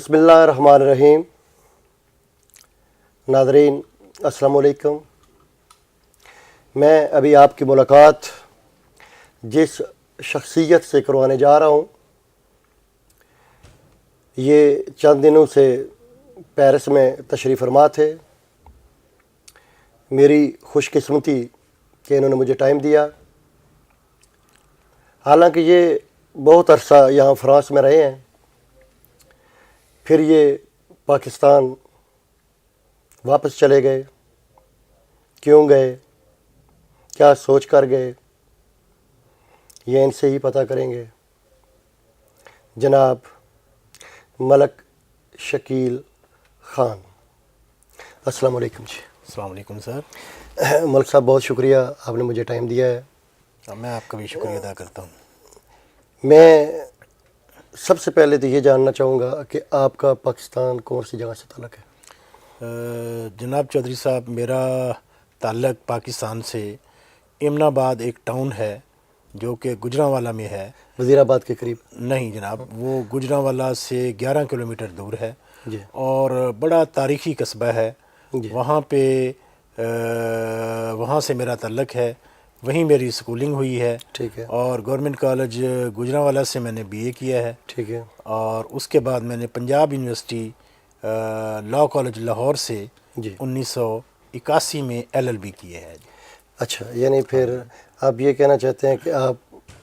بسم اللہ الرحمن الرحیم۔ ناظرین السلام علیکم۔ میں ابھی آپ کی ملاقات جس شخصیت سے کروانے جا رہا ہوں، یہ چند دنوں سے پیرس میں تشریف فرما تھے۔ میری خوش قسمتی کہ انہوں نے مجھے ٹائم دیا، حالانکہ یہ بہت عرصہ یہاں فرانس میں رہے ہیں، پھر یہ پاکستان واپس چلے گئے۔ کیوں گئے، کیا سوچ کر گئے، یہ ان سے ہی پتہ کریں گے۔ جناب ملک شکیل خان، السلام علیکم جی۔ السلام علیکم سر۔ ملک صاحب بہت شکریہ، آپ نے مجھے ٹائم دیا ہے۔ میں آپ کا بھی شکریہ ادا کرتا ہوں۔ میں سب سے پہلے تو یہ جاننا چاہوں گا کہ آپ کا پاکستان کون سی جگہ سے تعلق ہے؟ جناب چودھری صاحب، میرا تعلق پاکستان سے امن آباد ایک ٹاؤن ہے جو کہ گجرانوالہ میں ہے۔ وزیر آباد کے قریب؟ نہیں جناب، وہ گجرانوالہ سے 11 کلومیٹر دور ہے جی۔ اور بڑا تاریخی قصبہ ہے۔ جی۔ وہاں پہ وہاں سے میرا تعلق ہے، وہیں میری سکولنگ ہوئی ہے۔ ٹھیک ہے۔ اور گورنمنٹ کالج گجرانوالہ سے میں نے BA کیا ہے۔ ٹھیک ہے۔ اور اس کے بعد میں نے Punjab university law college Lahore سے جی 1981 میں LLB کیا ہے۔ اچھا، یعنی پھر آپ یہ کہنا چاہتے ہیں کہ آپ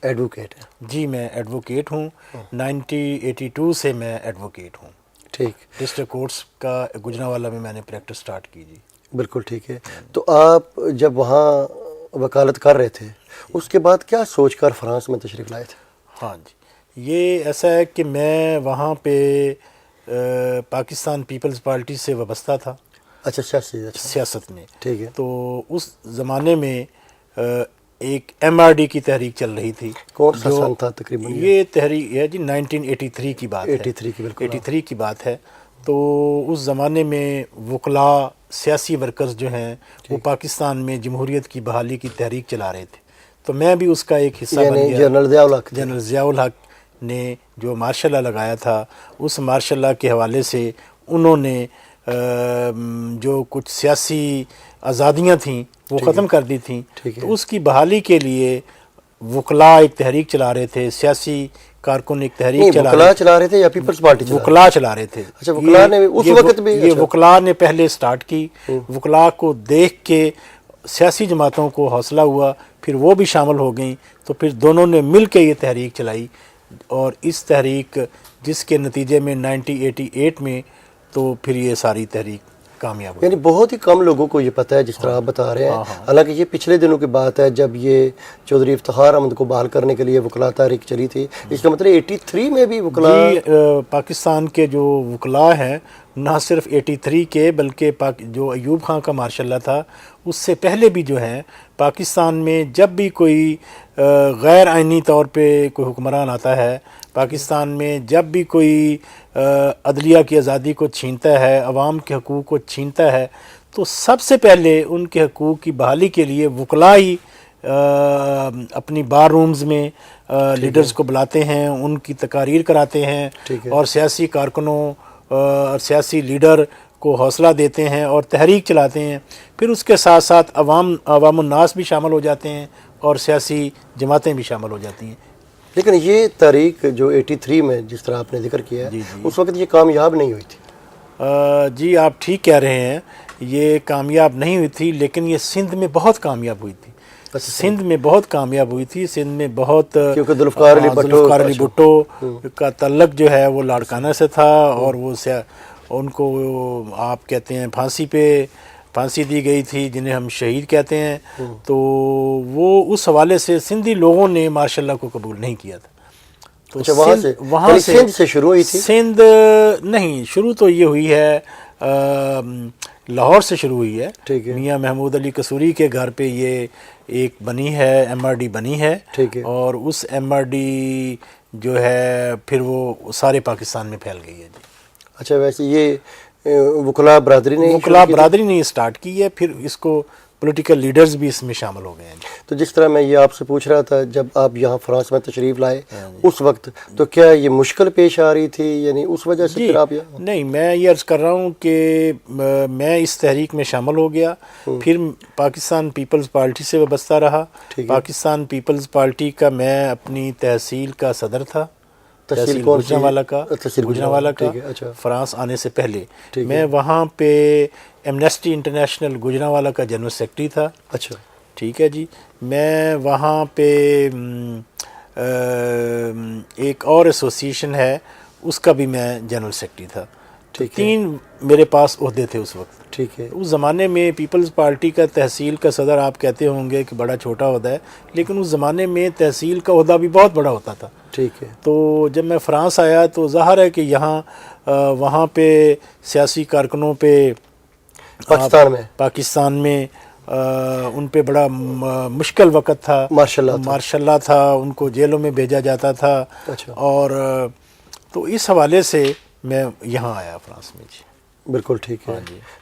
ایڈوکیٹ ہیں؟ جی، میں ایڈوکیٹ ہوں۔ 1982 سے میں ایڈوکیٹ ہوں۔ ٹھیک، ڈسٹرکٹ کورٹس کا گجرانوالہ میں نے پریکٹس سٹارٹ کی۔ جی بالکل ٹھیک ہے۔ تو آپ جب وہاں وکالت کر رہے تھے، اس کے بعد کیا سوچ کر فرانس میں تشریف لائے تھے؟ ہاں جی، یہ ایسا ہے کہ میں وہاں پہ پاکستان پیپلز پارٹی سے وابستہ تھا۔ اچھا، سیاست میں۔ ٹھیک ہے۔ تو اس زمانے میں ایک MRD کی تحریک چل رہی تھی۔ کون سا سن تھا تقریباً؟ یہ تحریک ہے جی 1983 کی بات ہے۔ 83 کی، بالکل 83 کی بات ہے۔ تو اس زمانے میں وکلاء، سیاسی ورکرز جو ہیں وہ پاکستان میں جمہوریت کی بحالی کی تحریک چلا رہے تھے۔ تو میں بھی اس کا ایک حصہ بن گیا۔ جنرل ضیاء الحق جنرل ضیاء الحق نے جو مارشل لا لگایا تھا، اس مارشل لا کے حوالے سے انہوں نے جو کچھ سیاسی آزادیاں تھیں وہ ختم کر دی تھیں۔ تو اس کی بحالی کے لیے وکلاء ایک تحریک چلا رہے تھے، سیاسی کارکن ایک تحریک چلا رہے تھے یا پیپلز پارٹی؟ وکلاء چلا رہے تھے۔ اچھا، وکلاء نے اس وقت بھی؟ یہ وکلاء نے پہلے سٹارٹ کی۔ وکلاء کو دیکھ کے سیاسی جماعتوں کو حوصلہ ہوا، پھر وہ بھی شامل ہو گئیں، تو پھر دونوں نے مل کے یہ تحریک چلائی۔ اور اس تحریک جس کے نتیجے میں 1988 میں تو پھر یہ ساری تحریک کامیاب ہوئی۔ یعنی بہت ہی کم لوگوں کو یہ پتہ ہے جس طرح آپ بتا رہے ہیں۔ حالانکہ یہ پچھلے دنوں کی بات ہے جب یہ چودھری افتخار احمد کو بحال کرنے کے لیے وکلاء تحریک چلی تھی۔ اس کا مطلب 83 میں بھی وکلاء؟ جی، پاکستان کے جو وکلاء ہیں، نہ صرف 83 کے بلکہ جو ایوب خان کا مارشل لا تھا اس سے پہلے بھی جو ہیں پاکستان میں جب بھی کوئی غیر آئینی طور پہ کوئی حکمران آتا ہے، پاکستان میں جب بھی کوئی عدلیہ کی آزادی کو چھینتا ہے، عوام کے حقوق کو چھینتا ہے، تو سب سے پہلے ان کے حقوق کی بحالی کے لیے وکلاء ہی اپنی بار رومز میں لیڈرز کو بلاتے ہیں، ان کی تقاریر کراتے ہیں اور سیاسی کارکنوں اور سیاسی لیڈر کو حوصلہ دیتے ہیں اور تحریک چلاتے ہیں۔ پھر اس کے ساتھ ساتھ عوام الناس بھی شامل ہو جاتے ہیں اور سیاسی جماعتیں بھی شامل ہو جاتی ہیں۔ لیکن یہ تحریک جو 83 میں جس طرح آپ نے ذکر کیا ہے، اس وقت یہ کامیاب نہیں ہوئی تھی؟ جی آپ ٹھیک کہہ رہے ہیں، یہ کامیاب نہیں ہوئی تھی، لیکن یہ سندھ میں بہت کامیاب ہوئی تھی۔ سندھ میں بہت کامیاب ہوئی تھی۔ سندھ میں بہت، کیونکہ ذوالفقار علی بھٹو کا تعلق جو ہے وہ لاڑکانہ سے تھا، اور وہ ان کو آپ کہتے ہیں پھانسی دی گئی تھی، جنہیں ہم شہید کہتے ہیں۔ تو وہ اس حوالے سے سندھی لوگوں نے مارشل لا کو قبول نہیں کیا تھا۔ تو وہاں سے شروع ہوئی تھی؟ سندھ نہیں، شروع تو یہ ہوئی ہے لاہور سے شروع ہوئی ہے۔ میاں محمود علی قصوری کے گھر پہ یہ ایک بنی ہے، MRD بنی ہے، اور اس MRD جو ہے پھر وہ سارے پاکستان میں پھیل گئی ہے۔ جی اچھا، ویسے یہ وکلاء برادری نے اسٹارٹ کی ہے، پھر اس کو پولیٹیکل لیڈرز بھی اس میں شامل ہو گئے ہیں. تو جس طرح میں یہ آپ سے پوچھ رہا تھا جب آپ یہاں فرانس میں تشریف لائے اس وقت تو کیا یہ مشکل پیش آ رہی تھی یعنی اس وجہ سے پھر آپ یہاں؟ نہیں، میں یہ عرض کر رہا ہوں کہ میں اس تحریک میں شامل ہو گیا، پھر پاکستان پیپلز پارٹی سے وابستہ رہا. پاکستان پیپلز پارٹی کا میں اپنی تحصیل کا صدر تھا، تحصیل گوجرانوالہ کا فرانس آنے سے پہلے. میں وہاں پہ ایمنسٹی انٹرنیشنل گوجرانوالہ کا جنرل سیکرٹری تھا. اچھا ٹھیک ہے جی. میں وہاں پہ ایک اور ایسوسیشن ہے اس کا بھی میں جنرل سیکرٹری تھا. 3 میرے پاس عہدے تھے اس وقت. ٹھیک ہے. اس زمانے میں پیپلز پارٹی کا تحصیل کا صدر آپ کہتے ہوں گے کہ بڑا چھوٹا عہدہ ہے، لیکن اس زمانے میں تحصیل کا عہدہ بھی بہت بڑا ہوتا تھا. ٹھیک ہے. تو جب میں فرانس آیا تو ظاہر ہے کہ وہاں پہ سیاسی کارکنوں پہ پاکستان میں ان پہ بڑا مشکل وقت تھا. ماشاء اللہ تھا. ان کو جیلوں میں بھیجا جاتا تھا. اور تو اس حوالے سے میں یہاں آیا فرانس میں جی. بالکل ٹھیک ہے.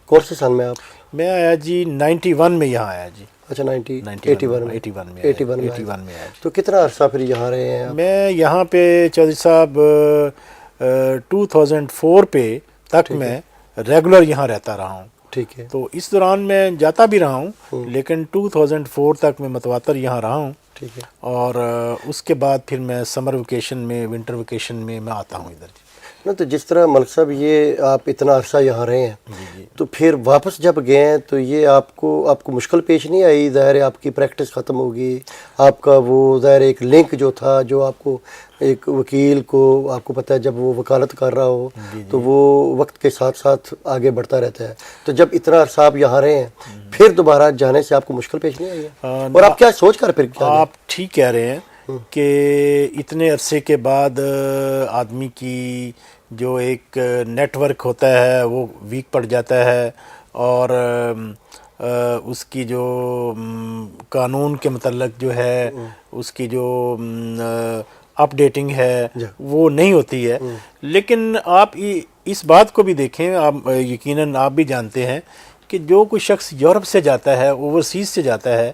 کون سے سال میں آپ؟ میں آیا جی 91 میں یہاں آیا جی. اچھا 81 میں آیا. تو کتنا عرصہ پھر یہاں رہے ہیں آپ؟ میں یہاں پہ چودھری صاحب 2004 پہ تک میں ریگولر یہاں رہتا رہا ہوں. ٹھیک ہے. تو اس دوران میں جاتا بھی رہا ہوں، لیکن 2004 تک میں متواتر یہاں رہا ہوں. ٹھیک ہے. اور اس کے بعد پھر میں سمر ویکیشن میں، ونٹر ویکیشن میں آتا ہوں ادھر. تو جس طرح ملک صاحب یہ آپ اتنا عرصہ یہاں رہے ہیں تو پھر واپس جب گئے ہیں تو یہ آپ کو مشکل پیش نہیں آئی؟ ظاہر ہے آپ کی پریکٹس ختم ہوگی، آپ کا وہ ظاہر ایک لنک جو تھا جو آپ کو ایک وکیل کو آپ کو پتہ ہے جب وہ وکالت کر رہا ہو تو وہ وقت کے ساتھ ساتھ آگے بڑھتا رہتا ہے. تو جب اتنا عرصہ آپ یہاں رہے ہیں پھر دوبارہ جانے سے آپ کو مشکل پیش نہیں آئی ہے؟ اور آپ کیا سوچ کر پھر آپ ٹھیک کہہ رہے ہیں کہ اتنے عرصے کے بعد آدمی کی جو ایک نیٹ ورک ہوتا ہے وہ ویک پڑ جاتا ہے، اور اس کی جو قانون کے متعلق جو ہے اس کی جو اپ ڈیٹنگ ہے وہ نہیں ہوتی ہے. لیکن آپ اس بات کو بھی دیکھیں، آپ یقیناً آپ بھی جانتے ہیں کہ جو کوئی شخص یورپ سے جاتا ہے، اوورسیز سے جاتا ہے،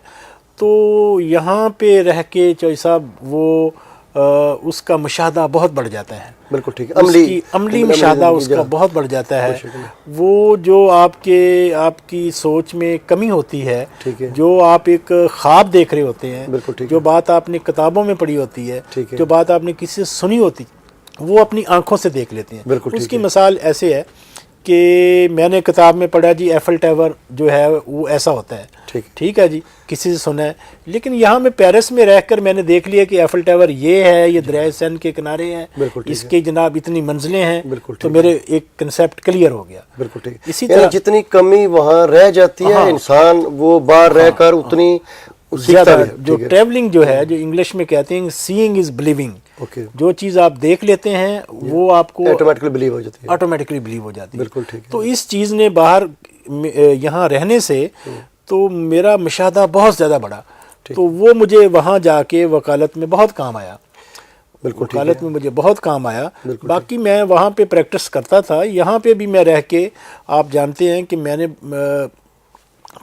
تو یہاں پہ رہ کے چوہدری صاحب وہ اس کا مشاہدہ بہت بڑھ جاتا ہے. بالکل ٹھیک ہے. عملی مشاہدہ اس کا بہت بڑھ جاتا ہے. وہ جو آپ کی سوچ میں کمی ہوتی ہے، جو آپ ایک خواب دیکھ رہے ہوتے ہیں، جو بات آپ نے کتابوں میں پڑھی ہوتی ہے، جو بات آپ نے کسی سے سنی ہوتی، وہ اپنی آنکھوں سے دیکھ لیتے ہیں. اس کی مثال ایسے ہے کہ میں نے کتاب میں پڑھا جی ایفل ٹاور جو ہے وہ ایسا ہوتا ہے. ٹھیک ہے جی، کسی سے سنا ہے. لیکن یہاں میں پیرس میں رہ کر میں نے دیکھ لیا کہ ایفل ٹاور یہ ہے، یہ دریائے سین کے کنارے ہیں، اس کے جناب اتنی منزلیں ہیں. تو میرے ایک کنسیپٹ کلیئر ہو گیا. بالکل ٹھیک. اسی طرح جتنی کمی وہاں رہ جاتی ہے انسان وہ باہر رہ کر اتنی زیادہ جو ٹریولنگ جو ہے، جو انگلش میں کہتے ہیں سیئنگ از بلیونگ. جو چیز آپ دیکھ لیتے ہیں وہ آپ کو آٹومیٹکلی بلیو ہو جاتی ہے. بالکل ٹھیک. تو اس چیز نے باہر یہاں رہنے سے تو میرا مشاہدہ بہت زیادہ بڑھا. تو وہ مجھے وہاں جا کے وکالت میں بہت کام آیا. وکالت میں مجھے بہت کام آیا. باقی میں وہاں پہ پریکٹس کرتا تھا. یہاں پہ بھی میں رہ کے آپ جانتے ہیں کہ میں نے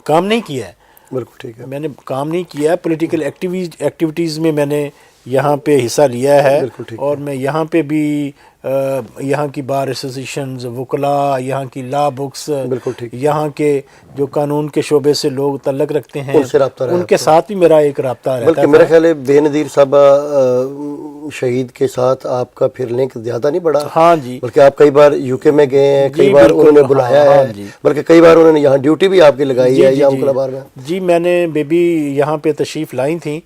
کام نہیں کیا ہے. بالکل ٹھیک ہے. میں نے کام نہیں کیا ہے. پولیٹیکل ایکٹیویٹیز میں نے یہاں پہ حصہ لیا ہے. اور میں یہاں پہ بھی یہاں کی بار ایسوسیشنز، وکلاء، یہاں کی لا بکس، یہاں کے جو قانون کے شعبے سے لوگ تعلق رکھتے ہیں ان کے ساتھ بھی میرا ایک رابطہ رہتا ہے. بلکہ میرا خیال ہے بے نظیر صاحب شہید کے ساتھ آپ کا پھر لنک زیادہ نہیں بڑھا. ہاں جی. بلکہ آپ کئی بار یو کے میں گئے ہیں، کئی بار انہوں نے بلایا ہے، بلکہ کئی بار انہوں نے یہاں ڈیوٹی بھی آپ کی لگائی ہے یہاں مکلا بار میں. جی میں نے بی بی یہاں پہ تشریف لائی تھیں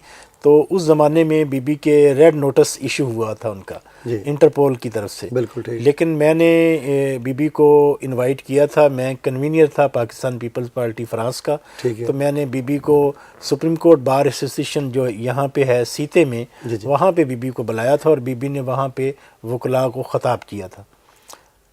تو اس زمانے میں بی بی کے ریڈ نوٹس ایشو ہوا تھا ان کا انٹرپول کی طرف سے. لیکن میں نے بی بی کو انوائٹ کیا تھا. میں کنوینئر تھا پاکستان پیپلز پارٹی فرانس کا. تو میں نے بی بی کو سپریم کورٹ بار ایسوسیشن جو یہاں پہ ہے سیتے میں، وہاں پہ بی بی کو بلایا تھا اور بی بی نے وہاں پہ وکلاء کو خطاب کیا تھا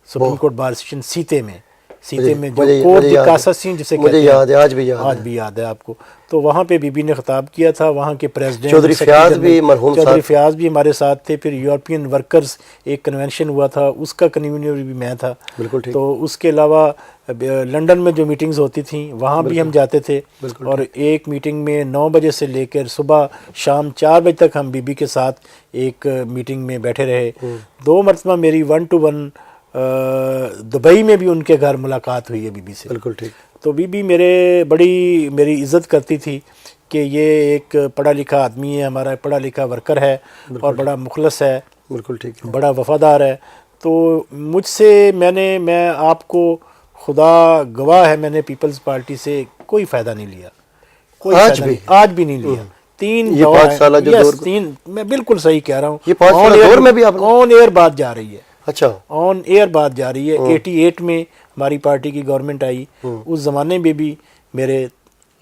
سپریم کورٹ بار ایسوسیشن سیتے میں. سیتے میں جو کوٹ دی کاساسین جسے کہتے ہیں، مجھے یاد ہے، آج بھی یاد ہے آپ کو. تو وہاں پہ بی بی نے خطاب کیا تھا. وہاں کے پریزیڈنٹ چودھری فیاض بھی مرحوم چودھری فیاض بھی ہمارے ساتھ تھے. پھر یورپین ورکرز ایک کنونشن ہوا تھا، اس کا کنوینر بھی میں تھا. بالکل ٹھیک. تو اس کے علاوہ لنڈن میں جو میٹنگز ہوتی تھیں وہاں بھی ہم جاتے تھے. اور ایک میٹنگ میں 9 بجے سے لے کر صبح شام 4 بجے تک ہم بی بی کے ساتھ ایک میٹنگ میں بیٹھے رہے. 2 مرتبہ میری 1 to 1 دبئی میں بھی ان کے گھر ملاقات ہوئی ہے بی بی سے. بالکل ٹھیک. تو بی بی میری عزت کرتی تھی کہ یہ ایک پڑھا لکھا آدمی ہے، ہمارا پڑھا لکھا ورکر ہے اور بڑا مخلص ہے. بالکل ٹھیک. بڑا وفادار ہے. تو مجھ سے میں آپ کو خدا گواہ ہے، میں نے پیپلز پارٹی سے کوئی فائدہ نہیں لیا. آج بھی نہیں لیا. 5 سالہ جو دور، میں بالکل صحیح کہہ رہا ہوں. یہ 5 سالہ دور میں بھی آپ آن ایئر بات جا رہی ہے. اچھا، آن ایئر بات جا رہی ہے. 88 میں ہماری پارٹی کی گورنمنٹ آئی. اس زمانے میں بھی میرے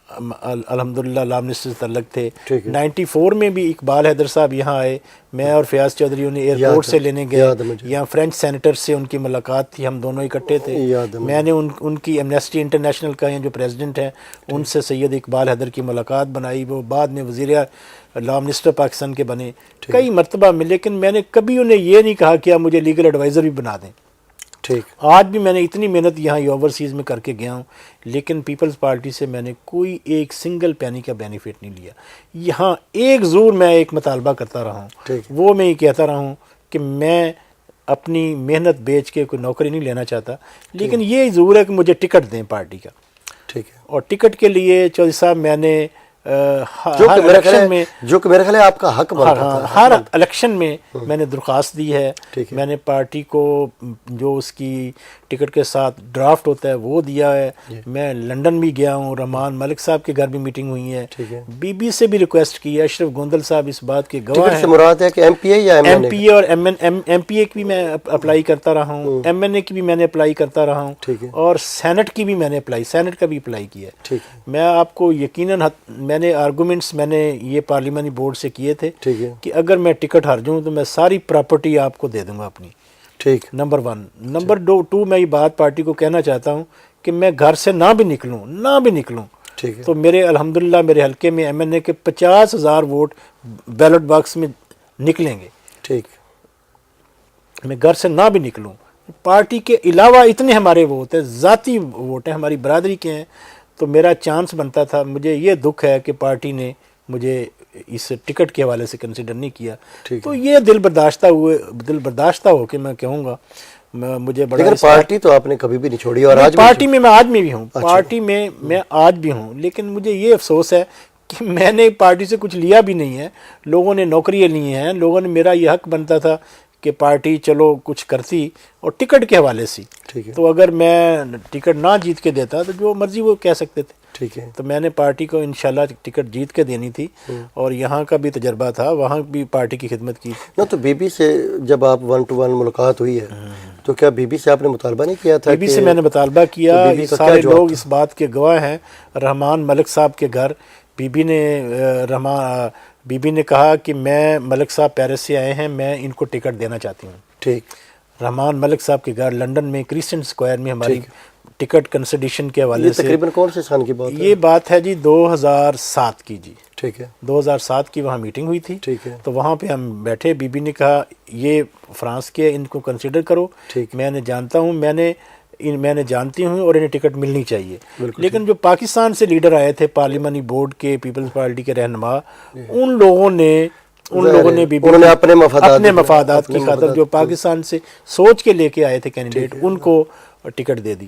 الحمدللہ لا منسٹر تعلق تھے. 94 میں بھی اقبال حیدر صاحب یہاں آئے. میں اور فیاض چودھری انہیں ایئرپورٹ سے لینے گئے. یہاں فرینچ سینیٹر سے ان کی ملاقات تھی، ہم دونوں اکٹھے تھے. میں نے ان کی ایمنیسٹی انٹرنیشنل کا جو پریزیڈنٹ ہیں ان سے سید اقبال حیدر کی ملاقات بنائی. وہ بعد میں وزیر لا منسٹر پاکستان کے بنے. کئی مرتبہ میں، لیکن میں نے کبھی انہیں یہ نہیں کہا کہ آپ مجھے لیگل ایڈوائزر بھی بنا دیں. آج بھی میں نے اتنی محنت یہاں اوورسیز میں کر کے گیا ہوں، لیکن پیپلز پارٹی سے میں نے کوئی ایک سنگل پینی کا بینیفٹ نہیں لیا. یہاں ایک ضرور میں ایک مطالبہ کرتا رہا ہوں، وہ میں یہ کہتا رہا ہوں کہ میں اپنی محنت بیچ کے کوئی نوکری نہیں لینا چاہتا، لیکن یہ ضرور ہے کہ مجھے ٹکٹ دیں پارٹی کا. اور ٹکٹ کے لیے چودھری صاحب میں نے جو کہ میرا خیال ہے آپ کا حق بنتا تھا، ہر الیکشن میں میں نے درخواست دی ہے. میں نے پارٹی کو جو اس کی ٹکٹ کے ساتھ ڈرافٹ ہوتا ہے وہ دیا ہے. میں لنڈن بھی گیا ہوں، رحمان ملک صاحب کے گھر بھی میٹنگ ہوئی ہے. بی بی سے بھی ریکویسٹ کی ہے. اشرف گوندل صاحب اس بات کے گواہ ہیں. ٹکٹ سے مراد ہے کہ ایم پی اے یا ایم پی اے اور ایم پی اے کی بھی میں اپلائی کرتا رہا ہوں، ایم این اے کی بھی میں نے اپلائی کرتا رہا ہوں، اور سینٹ کی بھی میں نے سینٹ کا بھی اپلائی کیا ہے. میں آپ کو یقیناً میں نے آرگومنٹس میں نے یہ پارلیمانی بورڈ سے کیے تھے کہ اگر میں ٹکٹ ہار جاؤں تو میں ساری پراپرٹی آپ کو دے دوں گا اپنی. نمبر 1. نمبر 2 میں یہ بات پارٹی کو کہنا چاہتا ہوں کہ میں گھر سے نہ بھی نکلوں تو میرے الحمدللہ میرے حلقے میں ایم این اے کے 50,000 ووٹ بیلٹ باکس میں نکلیں گے. میں گھر سے نہ بھی نکلوں. پارٹی کے علاوہ اتنے ہمارے ووٹ ہیں، ذاتی ووٹ ہیں، ہماری برادری کے ہیں. تو میرا چانس بنتا تھا. مجھے یہ دکھ ہے کہ پارٹی نے مجھے اس ٹکٹ کے حوالے سے کنسیڈر نہیں کیا. تو یہ دل برداشتہ ہو کے میں کہوں گا مجھے بڑا. لیکن پارٹی تو آپ نے کبھی بھی نہیں چھوڑی، اور آج پارٹی میں میں آج بھی ہوں. پارٹی میں میں آج بھی ہوں، لیکن مجھے یہ افسوس ہے کہ میں نے پارٹی سے کچھ لیا بھی نہیں ہے. لوگوں نے نوکریاں لی ہیں، لوگوں نے، میرا یہ حق بنتا تھا کہ پارٹی چلو کچھ کرتی اور ٹکٹ کے حوالے سے. تو اگر میں ٹکٹ نہ جیت کے دیتا تو جو مرضی وہ کہہ سکتے تھے. تو میں نے پارٹی کو انشاءاللہ ٹکٹ جیت کے دینی تھی، اور یہاں کا بھی تجربہ تھا، وہاں بھی پارٹی کی خدمت کی. تو بی بی سے جب آپ 1 to 1 ملاقات ہوئی ہے تو کیا بی بی سے آپ نے مطالبہ نہیں کیا تھا؟ بی بی سے میں نے مطالبہ کیا. سارے لوگ اس بات کے گواہ ہیں. رحمان ملک صاحب کے گھر بی بی نے کہا کہ میں ملک صاحب پیرس سے آئے ہیں، میں ان کو ٹکٹ دینا چاہتی ہوں. رحمان ملک صاحب کے گھر لنڈن میں کرسچن اسکوائر میں ہماری ٹکٹ کنسیڈریشن کے حوالے سے. تقریباً کون سے سال کی بات ہے؟ یہ بات ہے جی 2007 کی. 2007 کی وہاں میٹنگ ہوئی تھی. تو وہاں پہ ہم بیٹھے. بی بی نے کہا یہ فرانس کے، ان کو کنسیڈر کرو. میں نے جانتا ہوں، میں نے جانتی ہوں، اور انہیں ٹکٹ ملنی چاہیے. لیکن جو پاکستان سے لیڈر آئے تھے پارلیمانی بورڈ کے، پیپلز پارٹی کے رہنما، ان لوگوں نے بی بی اپنے مفادات کی خاطر جو پاکستان سے سوچ کے لے کے آئے تھے کینڈیڈیٹ، ان کو ٹکٹ دے دی.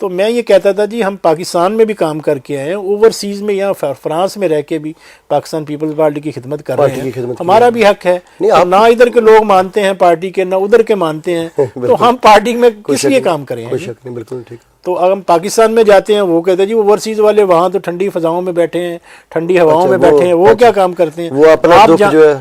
تو میں یہ کہتا تھا جی ہم پاکستان میں بھی کام کر کے آئے ہیں، اوورسیز میں یا فرانس میں رہ کے بھی پاکستان پیپلز پارٹی کی خدمت کر رہے ہیں. ہمارا بھی حق ہے. نہ ادھر کے لوگ مانتے ہیں پارٹی کے، نہ ادھر کے مانتے ہیں، تو ہم پارٹی میں کس لیے کام کریں؟ بالکل ٹھیک. تو اگر ہم پاکستان میں جاتے ہیں، وہ کہتے ہیں جی اوورسیز والے وہاں تو ٹھنڈی فضاؤں میں بیٹھے ہیں، ٹھنڈی ہواؤں میں بیٹھے ہیں، وہ کیا کام کرتے ہیں؟ وہ اپنا دکھ جو ہے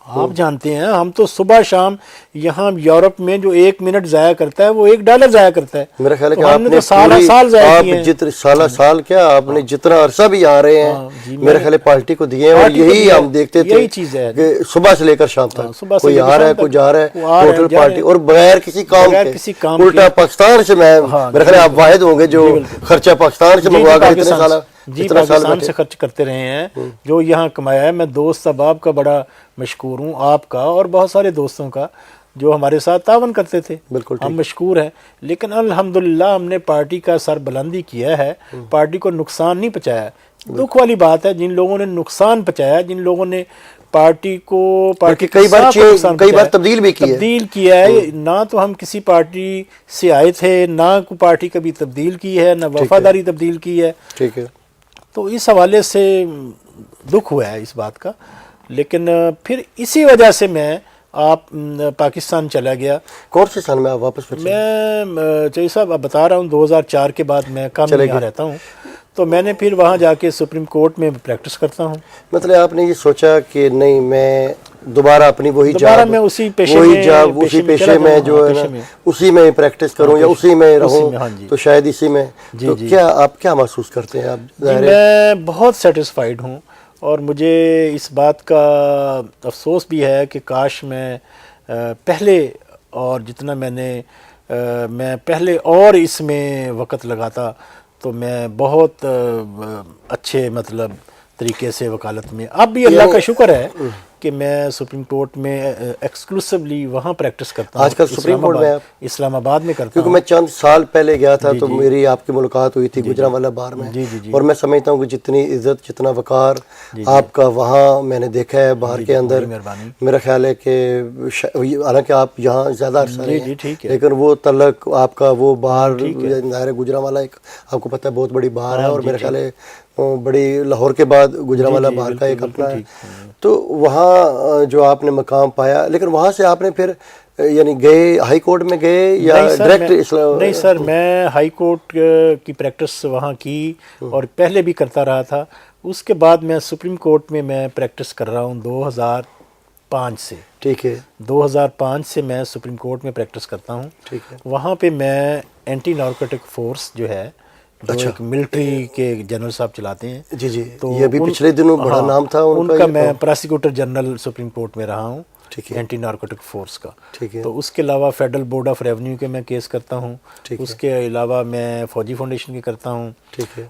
آپ جانتے ہیں ہم تو صبح شام یہاں یورپ میں جو 1 منٹ ضائع کرتا ہے وہ $1 ضائع کرتا ہے. میرا خیال ہے کہ تو آپ ہم نے نے تو سال ضائع کیے ہیں. جتنے سال کیا آپ نے جتنا عرصہ بھی آ رہے ہیں میرا خیال ہے پارٹی کو دیے ہیں. اور یہی ہم دیکھتے تھے یہی چیز ہے کہ صبح سے لے کر شام تک صبح سے کوئی لے کر آ رہا ہے شام کوئی تک جا رہا ہے ٹوٹل پارٹی اور بغیر کسی کام کے. الٹا پاکستان سے میں میرا خیال ہے آپ واحد ہوں گے جو خرچہ پاکستان سے منگوا کر اتنے سال جی پاکستان سے خرچ کرتے رہے ہیں جو یہاں کمایا ہے. میں دوست احباب کا بڑا مشکور ہوں, آپ کا اور بہت سارے دوستوں کا جو ہمارے ساتھ تعاون کرتے تھے. بالکل ہم مشکور ہیں, لیکن الحمدللہ ہم نے پارٹی کا سر بلندی کیا ہے, پارٹی کو نقصان نہیں پہنچایا. دکھ والی بات ہے جن لوگوں نے نقصان پہنچایا, جن لوگوں نے پارٹی کئی بار تبدیل بھی کیا ہے. نہ تو ہم کسی پارٹی سے آئے تھے, نہ کوئی پارٹی کبھی تبدیل کی ہے, نہ وفاداری تبدیل کی ہے. ٹھیک ہے. تو اس حوالے سے دکھ ہوا ہے اس بات کا. لیکن پھر اسی وجہ سے میں پاکستان چلا گیا. کون سے سال میں آپ واپس پہنچے؟ میں چودھری صاحب اب بتا رہا ہوں 2004 کے بعد میں کام یہاں رہتا ہوں. تو میں نے پھر وہاں جا کے سپریم کورٹ میں پریکٹس کرتا ہوں. مطلب آپ نے یہ سوچا کہ نہیں میں دوبارہ اپنی وہی جاب میں اسی پیشے میں جو ہے نا اسی میں پریکٹس کروں یا اسی میں رہوں, تو شاید اسی میں. تو کیا آپ کیا محسوس کرتے ہیں آپ؟ میں بہت سیٹسفائیڈ ہوں اور مجھے اس بات کا افسوس بھی ہے کہ کاش میں پہلے اور جتنا میں پہلے اور اس میں وقت لگاتا تو میں بہت اچھے مطلب طریقے سے وکالت میں. اب بھی اللہ کا شکر ہے کہ میں سپریم کورٹ میں ایکسکلوسیولی وہاں پریکٹس کرتا ہوں. آج کل سپریم کورٹ میں اسلام آباد میں کرتا ہوں, کیونکہ میں چند سال پہلے گیا تھا تو میری آپ کی ملاقات ہوئی تھی گجرانوالہ بار میں. اور میں سمجھتا ہوں کہ جتنی عزت جتنا وقار آپ کا وہاں میں نے دیکھا ہے باہر کے اندر, میرا خیال ہے کہ حالانکہ آپ یہاں زیادہ عرصہ رہے ہیں لیکن وہ تعلق آپ کا وہ باہر گجرانوالہ ایک آپ کو پتہ ہے بہت بڑی باہر ہے, اور میرا خیال ہے بڑی لاہور کے بعد گجرانوالہ باہر کا ایک اپنا ہے. تو وہاں جو آپ نے مقام پایا, لیکن وہاں سے آپ نے پھر یعنی گئے ہائی کورٹ میں گئے یا ڈائریکٹ؟ نہیں سر, میں ہائی کورٹ کی پریکٹس وہاں کی اور پہلے بھی کرتا رہا تھا. اس کے بعد میں سپریم کورٹ میں پریکٹس کر رہا ہوں 2005 سے. ٹھیک ہے. 2005 سے میں سپریم کورٹ میں پریکٹس کرتا ہوں. ٹھیک ہے. وہاں پہ میں اینٹی نارکوٹک فورس جو ہے جو ایک ملٹری کے جنرل صاحب چلاتے ہیں. جی تو یہ بھی پچھلے دنوں بڑا نام تھا ان کا. میں پراسیکیوٹر جنرل سپریم کورٹ میں رہا ہوں اینٹی نارکوٹک فورس کا. تو اس کے علاوہ فیڈرل بورڈ آف ریونیو کے میں کیس کرتا ہوں. اس کے علاوہ میں فوجی فاؤنڈیشن کے کرتا ہوں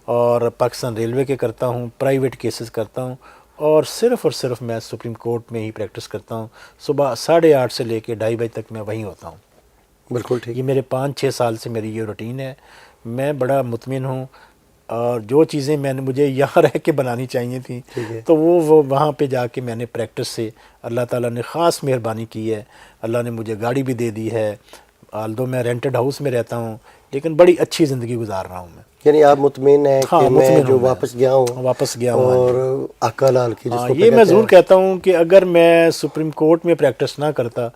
اور پاکستان ریلوے کے کرتا ہوں, پرائیویٹ کیسز کرتا ہوں. اور صرف میں سپریم کورٹ میں ہی پریکٹس کرتا ہوں. صبح 8:30 سے لے کے 2:30 بجے تک میں وہیں ہوتا ہوں. بالکل ٹھیک. یہ میرے 5-6 سال سے میری یہ روٹین ہے. میں بڑا مطمئن ہوں, اور جو چیزیں مجھے یہاں رہ کے بنانی چاہیے تھیں تو وہ وہاں پہ جا کے میں نے پریکٹس سے اللہ تعالیٰ نے خاص مہربانی کی ہے. اللہ نے مجھے گاڑی بھی دے دی ہے, آلدو میں رینٹڈ ہاؤس میں رہتا ہوں لیکن بڑی اچھی زندگی گزار رہا ہوں میں. یعنی آپ مطمئن ہیں کہ میں جو واپس گیا ہوں اور آقا لال کی یہ میں ضرور کہتا ہوں کہ اگر میں سپریم کورٹ میں پریکٹس نہ کرتا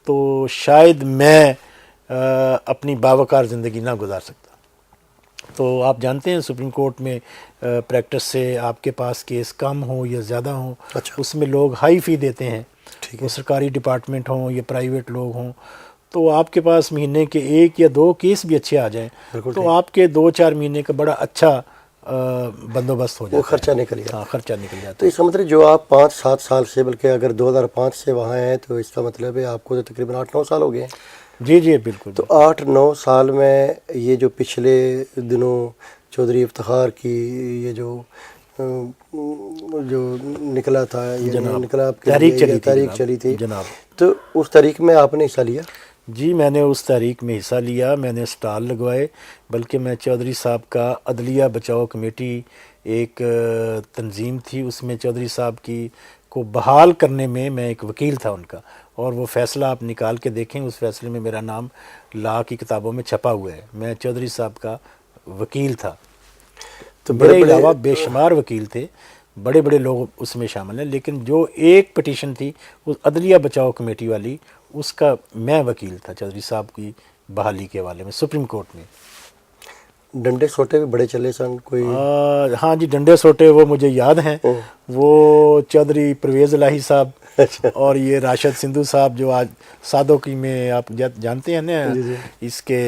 تو شاید میں اپنی باوقار زندگی نہ گزار سکتا. تو آپ جانتے ہیں سپریم کورٹ میں پریکٹس سے آپ کے پاس کیس کم ہو یا زیادہ ہوں, اس میں لوگ ہائی فی دیتے ہیں, وہ سرکاری ڈپارٹمنٹ ہوں یا پرائیویٹ لوگ ہوں. تو آپ کے پاس مہینے کے 1 یا 2 کیس بھی اچھے آ جائیں تو آپ کے 2-4 مہینے کا بڑا اچھا بندوبست ہو جاتا ہے, وہ خرچہ نکل جاتا ہے. خرچہ نکل جاتا ہے. تو اس کا مطلب جو آپ 5-7 سال سے, بلکہ اگر 2005 سے وہاں ہیں تو اس کا مطلب ہے آپ کو تقریباً 8-9 سال ہو گئے ہیں. جی بالکل. تو 8-9 سال میں یہ جو پچھلے دنوں چودھری افتخار کی یہ جو نکلا تھا نکلا تحریک چلی تھی جناب, تو اس تحریک میں آپ نے حصہ لیا؟ جی میں نے اس تحریک میں حصہ لیا. میں نے اسٹال لگوائے, بلکہ میں چودھری صاحب کا عدلیہ بچاؤ کمیٹی ایک تنظیم تھی, اس میں چودھری صاحب کی کو بحال کرنے میں ایک وکیل تھا ان کا. اور وہ فیصلہ آپ نکال کے دیکھیں, اس فیصلے میں میرا نام لا کی کتابوں میں چھپا ہوا ہے. میں چودھری صاحب کا وکیل تھا. تو میرے علاوہ بے شمار وکیل تھے, بڑے بڑے لوگ اس میں شامل ہیں, لیکن جو ایک پٹیشن تھی اس عدلیہ بچاؤ کمیٹی والی, اس کا میں وکیل تھا چودھری صاحب کی بحالی کے حوالے میں سپریم کورٹ میں. ڈنڈے سوٹے بھی بڑے چلے سن کوئی؟ ہاں جی ڈنڈے سوٹے وہ مجھے یاد ہیں. وہ چودھری پرویز الہی صاحب اچھا اور یہ راشد سندھو صاحب جو آج سادوکی میں آپ جانتے ہیں نا، اس کے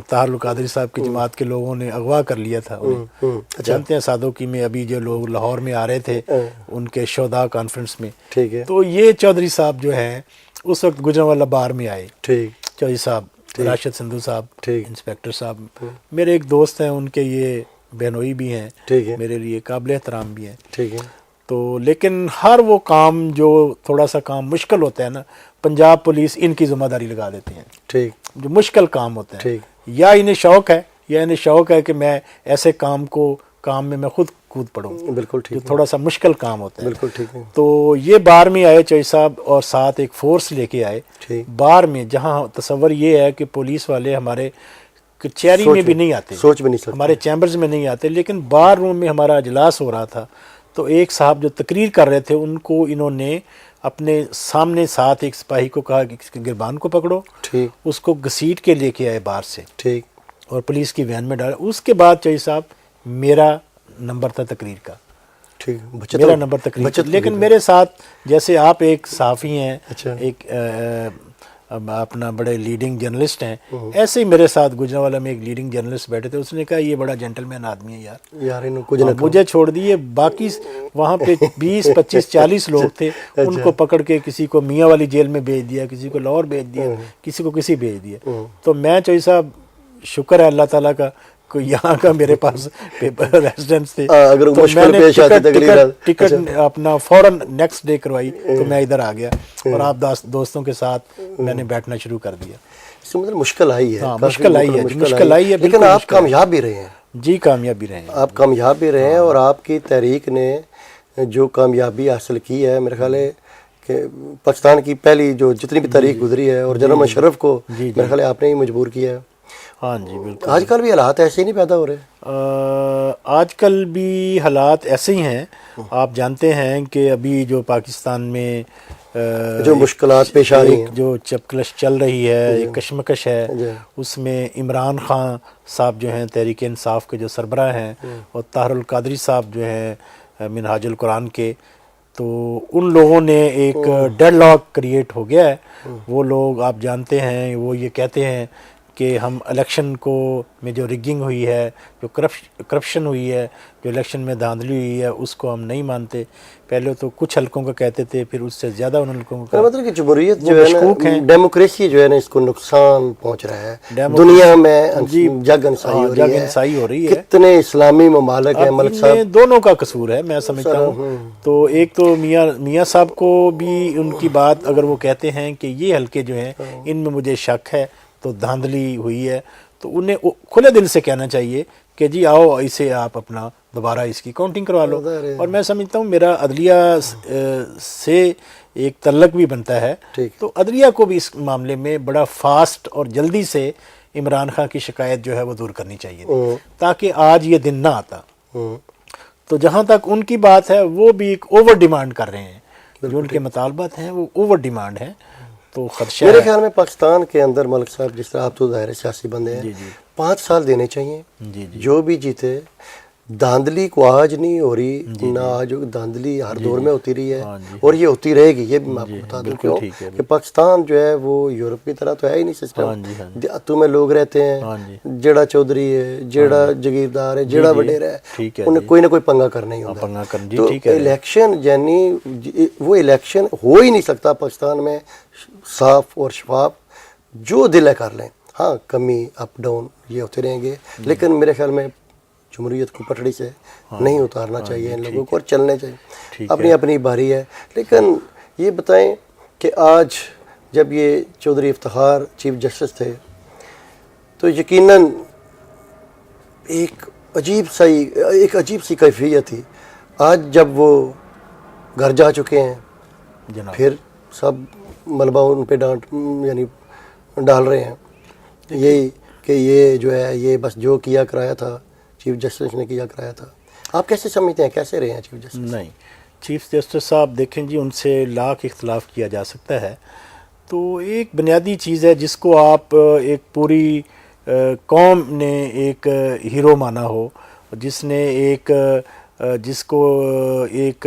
طاہر القادری صاحب کی جماعت کے لوگوں نے اغوا کر لیا تھا انہیں، جانتے ہیں سادوکی میں ابھی جو لوگ لاہور میں آ رہے تھے ان کے شہداء کانفرنس میں، ٹھیک ہے تو یہ چودھری صاحب جو ہیں اس وقت گجرانوالہ بار میں آئے، ٹھیک چودھری صاحب راشد سندھو صاحب، ٹھیک انسپیکٹر صاحب میرے ایک دوست ہیں، ان کے یہ بہنوئی بھی ہیں، ٹھیک ہے میرے لیے قابل احترام بھی ہیں، ٹھیک ہے تو لیکن ہر وہ کام جو تھوڑا سا کام مشکل ہوتا ہے نا، پنجاب پولیس ان کی ذمہ داری لگا دیتے ہیں، ٹھیک جو مشکل کام ہوتے ہیں، ٹھیک یا انہیں شوق ہے کہ میں ایسے کام میں خود کود پڑوں، بالکل جو ٹھیک ہے تھوڑا سا مشکل کام ہوتا ہے، بالکل ٹھیک ہے تو یہ بار میں آئے چوئی صاحب اور ساتھ ایک فورس لے کے آئے ٹھیک بار میں، جہاں تصور یہ ہے کہ پولیس والے ہمارے کچہری میں بھی نہیں آتے، سوچ بھی نہیں سکتے ہمارے چیمبرز میں نہیں آتے، لیکن بار روم میں ہمارا اجلاس ہو رہا تھا، تو ایک صاحب جو تقریر کر رہے تھے ان کو انہوں نے اپنے سامنے ساتھ ایک سپاہی کو کہا کہ اس کے گربان کو پکڑو، ٹھیک اس کو گھسیٹ کے لے کے آئے باہر سے ٹھیک اور پولیس کی وین میں ڈالا۔ اس کے بعد چوئی صاحب میرا نمبر تھا تقریر کا، ٹھیک میرا نمبر تقریر کا، لیکن میرے ساتھ جیسے آپ ایک صحافی ہیں، اچھا ایک اپنا بڑے لیڈنگ جرنلسٹ ہیں، ایسے ہی میرے ساتھ گجرانوالہ میں ایک لیڈنگ جرنلسٹ بیٹھے تھے، اس نے کہا یہ بڑا جینٹل مین آدمی ہے یار انہوں کچھ نہ مجھے چھوڑ دیے، باقی وہاں پہ 20 25 40 لوگ تھے، ان کو پکڑ کے کسی کو میاں والی جیل میں بھیج دیا، کسی کو لاہور بھیج دیا، کسی کو کسی بھیج دیا، تو میں چوئی صاحب شکر ہے اللہ تعالیٰ کا کوئی یہاں کا میرے پاس پیپر ریزیڈنس تھے، اگر تو مشکل میں نے پیش آتی تقریر ٹکٹ اپنا فوراً نیکسٹ ڈے کروائی، تو میں ادھر آ گیا اور آپ دوستوں کے ساتھ میں نے بیٹھنا شروع کر دیا۔ اس سے مطلب مشکل آئی ہے، ہاں، کافی مشکل آئی ہے، مشکل آئی ہے، لیکن بالکل آپ مشکل ہے۔ کامیاب بھی رہے ہیں، جی کامیاب بھی رہے ہیں، آپ کامیاب بھی رہے ہیں، اور آپ کی تحریک نے جو کامیابی حاصل کی ہے، میرے خیال ہے کہ پاکستان کی پہلی جو جتنی بھی تاریخ گزری ہے، اور جنرل مشرف کو میرے خیال ہے آپ نے ہی مجبور کیا ہے۔ ہاں جی بالکل۔ آج کل بھی حالات ایسے ہی نہیں پیدا ہو رہے؟ آج کل بھی حالات ایسے ہی ہیں، آپ جانتے ہیں کہ ابھی جو پاکستان میں جو مشکلات پیش آ رہی ہیں، جو چپکلش چل رہی ہے، ایک کشمکش ہے، اس میں عمران خان صاحب جو ہیں تحریک انصاف کے جو سربراہ ہیں، اور طاہر القادری صاحب جو ہیں منہاج القرآن کے، تو ان لوگوں نے ایک ڈیڈ لاک کریٹ ہو گیا ہے۔ وہ لوگ آپ جانتے ہیں وہ یہ کہتے ہیں کہ ہم الیکشن کو میں جو ریگنگ ہوئی ہے، جو کرپشن ہوئی ہے، جو الیکشن میں دھاندلی ہوئی ہے، اس کو ہم نہیں مانتے۔ پہلے تو کچھ حلقوں کا کہتے تھے، پھر اس سے زیادہ ان حلقوں کا، مطلب کہ جمہوریت وہ جو ہے مشکوک نا، ہیں، ڈیموکریسی جو ہے نا، اس کو نقصان پہنچ رہا ہے، دنیا میں جگ انسائی ہو رہی ہے، کتنے اسلامی ممالک ہیں ملک صاحب، دونوں کا قصور ہے میں سمجھتا ہوں۔ تو ایک تو میاں صاحب کو بھی ان کی بات اگر وہ کہتے ہیں کہ یہ حلقے جو ہیں ان میں مجھے شک ہے، تو دھاندلی ہوئی ہے، تو انہیں کھلے دل سے کہنا چاہیے کہ جی آؤ اسے آپ اپنا دوبارہ اس کی کاؤنٹنگ کروا لو۔ اور میں سمجھتا ہوں میرا عدلیہ سے ایک تعلق بھی بنتا ہے، تو عدلیہ کو بھی اس معاملے میں بڑا فاسٹ اور جلدی سے عمران خان کی شکایت جو ہے وہ دور کرنی چاہیے تاکہ آج یہ دن نہ آتا۔ تو جہاں تک ان کی بات ہے، وہ بھی ایک اوور ڈیمانڈ کر رہے ہیں، جو ان کے مطالبات ہیں وہ اوور ڈیمانڈ ہیں، تو خدشہ میرے ہے۔ خیال میں پاکستان کے اندر ملک صاحب، جس طرح آپ تو ظاہر سیاسی بندے ہیں، 5 سال دینے چاہیے، جو بھی جیتے۔ دھاندلی کو آج نہیں ہو رہی، نہ آج دھاندلی ہر دور میں ہوتی رہی ہے، اور یہ ہوتی رہے گی، یہ بھی میں آپ کو بتا دوں کیوں کہ پاکستان جو ہے وہ یورپ کی طرح تو ہے ہی نہیں سسٹم، دیہاتوں میں لوگ رہتے ہیں، جیڑا چودھری ہے، جیڑا جگیردار ہے، جیڑا وڈیرا ہے، انہیں کوئی نہ کوئی پنگا کرنا ہی ہوتا ہے۔ تو الیکشن یعنی وہ الیکشن ہو ہی نہیں سکتا پاکستان میں صاف اور شفاف، جو دل ہے کر لیں، ہاں کمی اپ ڈاؤن یہ ہوتے رہیں گے، لیکن میرے خیال میں جمہوریت کو پٹڑی سے نہیں اتارنا چاہیے ان لوگوں کو، اور چلنے چاہیے، اپنی اپنی باری ہے۔ لیکن یہ بتائیں کہ آج جب یہ چودھری افتخار چیف جسٹس تھے تو یقیناً ایک عجیب سی کیفیت تھی، آج جب وہ گھر جا چکے ہیں پھر سب ملبہ ان پہ یعنی ڈال رہے ہیں، یہی کہ یہ جو ہے یہ بس جو کیا کرایا تھا چیف جسٹس نے کیا کرایا تھا۔ آپ کیسے سمجھتے ہیں، کیسے رہے ہیں چیف جسٹس؟ نہیں، چیف جسٹس صاحب دیکھیں جی، ان سے لاکھ اختلاف کیا جا سکتا ہے، تو ایک بنیادی چیز ہے جس کو آپ ایک پوری قوم نے ایک ہیرو مانا ہو، جس کو ایک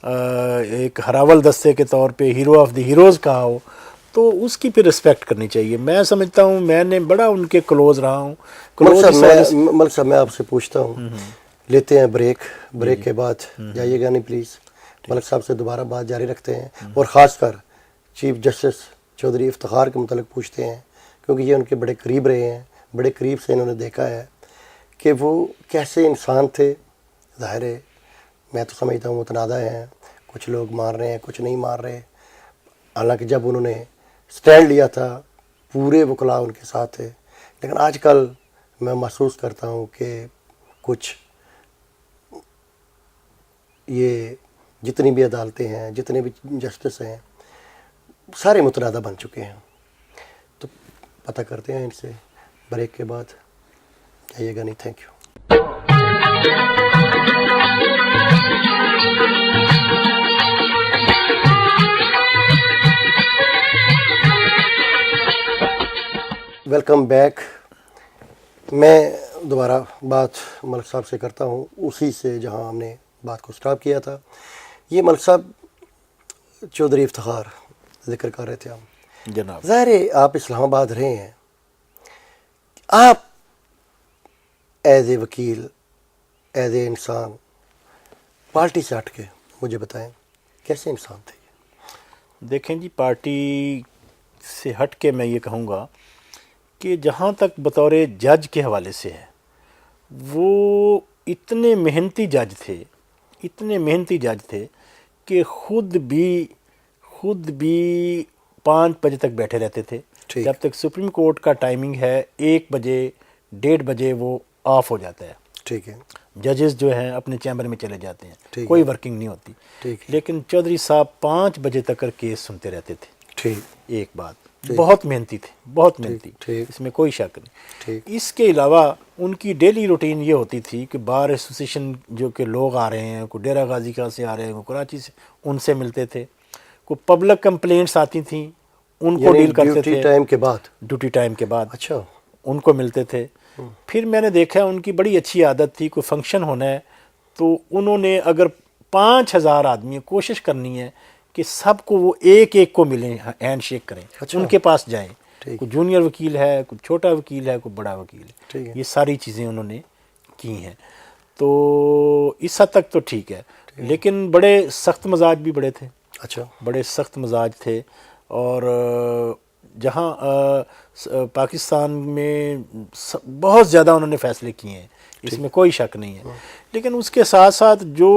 ایک ہراول دستے کے طور پہ ہیرو آف دی ہیروز کہا ہو تو اس کی پھر رسپیکٹ کرنی چاہیے. میں سمجھتا ہوں میں نے بڑا ان کے کلوز رہا ہوں. ملک صاحب میں آپ سے پوچھتا ہوں, لیتے ہیں بریک کے بعد جائیے گا نہیں پلیز, ملک صاحب سے دوبارہ بات جاری رکھتے ہیں اور خاص کر چیف جسٹس چودھری افتخار کے متعلق پوچھتے ہیں کیونکہ یہ ان کے بڑے قریب رہے ہیں, بڑے قریب سے انہوں نے دیکھا ہے کہ وہ کیسے انسان تھے. ظاہر ہے میں تو سمجھتا ہوں متنازع ہیں, کچھ لوگ مار رہے ہیں کچھ نہیں مار رہے, حالانکہ جب انہوں نے سٹینڈ لیا تھا پورے وکلاء ان کے ساتھ تھے. لیکن آج کل میں محسوس کرتا ہوں کہ کچھ یہ جتنی بھی عدالتیں ہیں, جتنے بھی جسٹس ہیں, سارے متنازع بن چکے ہیں. تو پتہ کرتے ہیں ان سے بریک کے بعد, جائیے گا نہیں. Thank you. Welcome back. میں دوبارہ بات ملک صاحب سے کرتا ہوں اسی سے جہاں ہم نے بات کو سٹاپ کیا تھا. یہ ملک صاحب چودھری افتخار ذکر کر رہے تھے ہم. جناب ظاہر ہے آپ اسلام آباد رہے ہیں, آپ ایز اے وکیل, ایز اے انسان, پارٹی سے ہٹ کے مجھے بتائیں کیسے انسان تھے یہ؟ دیکھیں جی, پارٹی سے ہٹ کے میں یہ کہوں گا کہ جہاں تک بطور جج کے حوالے سے ہے, وہ اتنے محنتی جج تھے کہ خود بھی 5 بجے تک بیٹھے رہتے تھے. جب تک سپریم کورٹ کا ٹائمنگ ہے 1 بجے 1:30 بجے وہ آف ہو جاتا ہے. ٹھیک ہے. ججز جو ہیں اپنے چیمبر میں چلے جاتے ہیں, کوئی ورکنگ نہیں ہوتی. لیکن چودھری صاحب 5 بجے تک کر کیس سنتے رہتے تھے. ٹھیک. ایک بات, بہت محنتی تھے, بہت محنتی, اس میں کوئی شک نہیں. اس کے علاوہ ان کی ڈیلی روٹین یہ ہوتی تھی کہ بار ایسوسیشن جو کہ لوگ آ رہے ہیں, کوئی ڈیرہ غازی کا سے آ رہے ہیں, کوئی کراچی سے, ان سے ملتے تھے. کوئی پبلک کمپلینٹس آتی تھیں ان کو ڈیل کرتے تھے ڈیوٹی ٹائم کے بعد. اچھا. ان کو ملتے تھے. پھر میں نے دیکھا ان کی بڑی اچھی عادت تھی, کوئی فنکشن ہونا ہے تو انہوں نے اگر 5000 آدمی کوشش کرنی ہے کہ سب کو وہ ایک کو ملیں, ہینڈ شیک کریں, ان کے پاس جائیں. کوئی جونیئر وکیل ہے, کوئی چھوٹا وکیل ہے, کوئی بڑا وکیل ہے, یہ ساری چیزیں انہوں نے کی ہیں. تو اس حد تک تو ٹھیک ہے. لیکن بڑے سخت مزاج بھی بڑے تھے. اچھا. بڑے سخت مزاج تھے. اور جہاں پاکستان میں بہت زیادہ انہوں نے فیصلے کیے ہیں, اس میں کوئی شک نہیں ہے. لیکن اس کے ساتھ ساتھ جو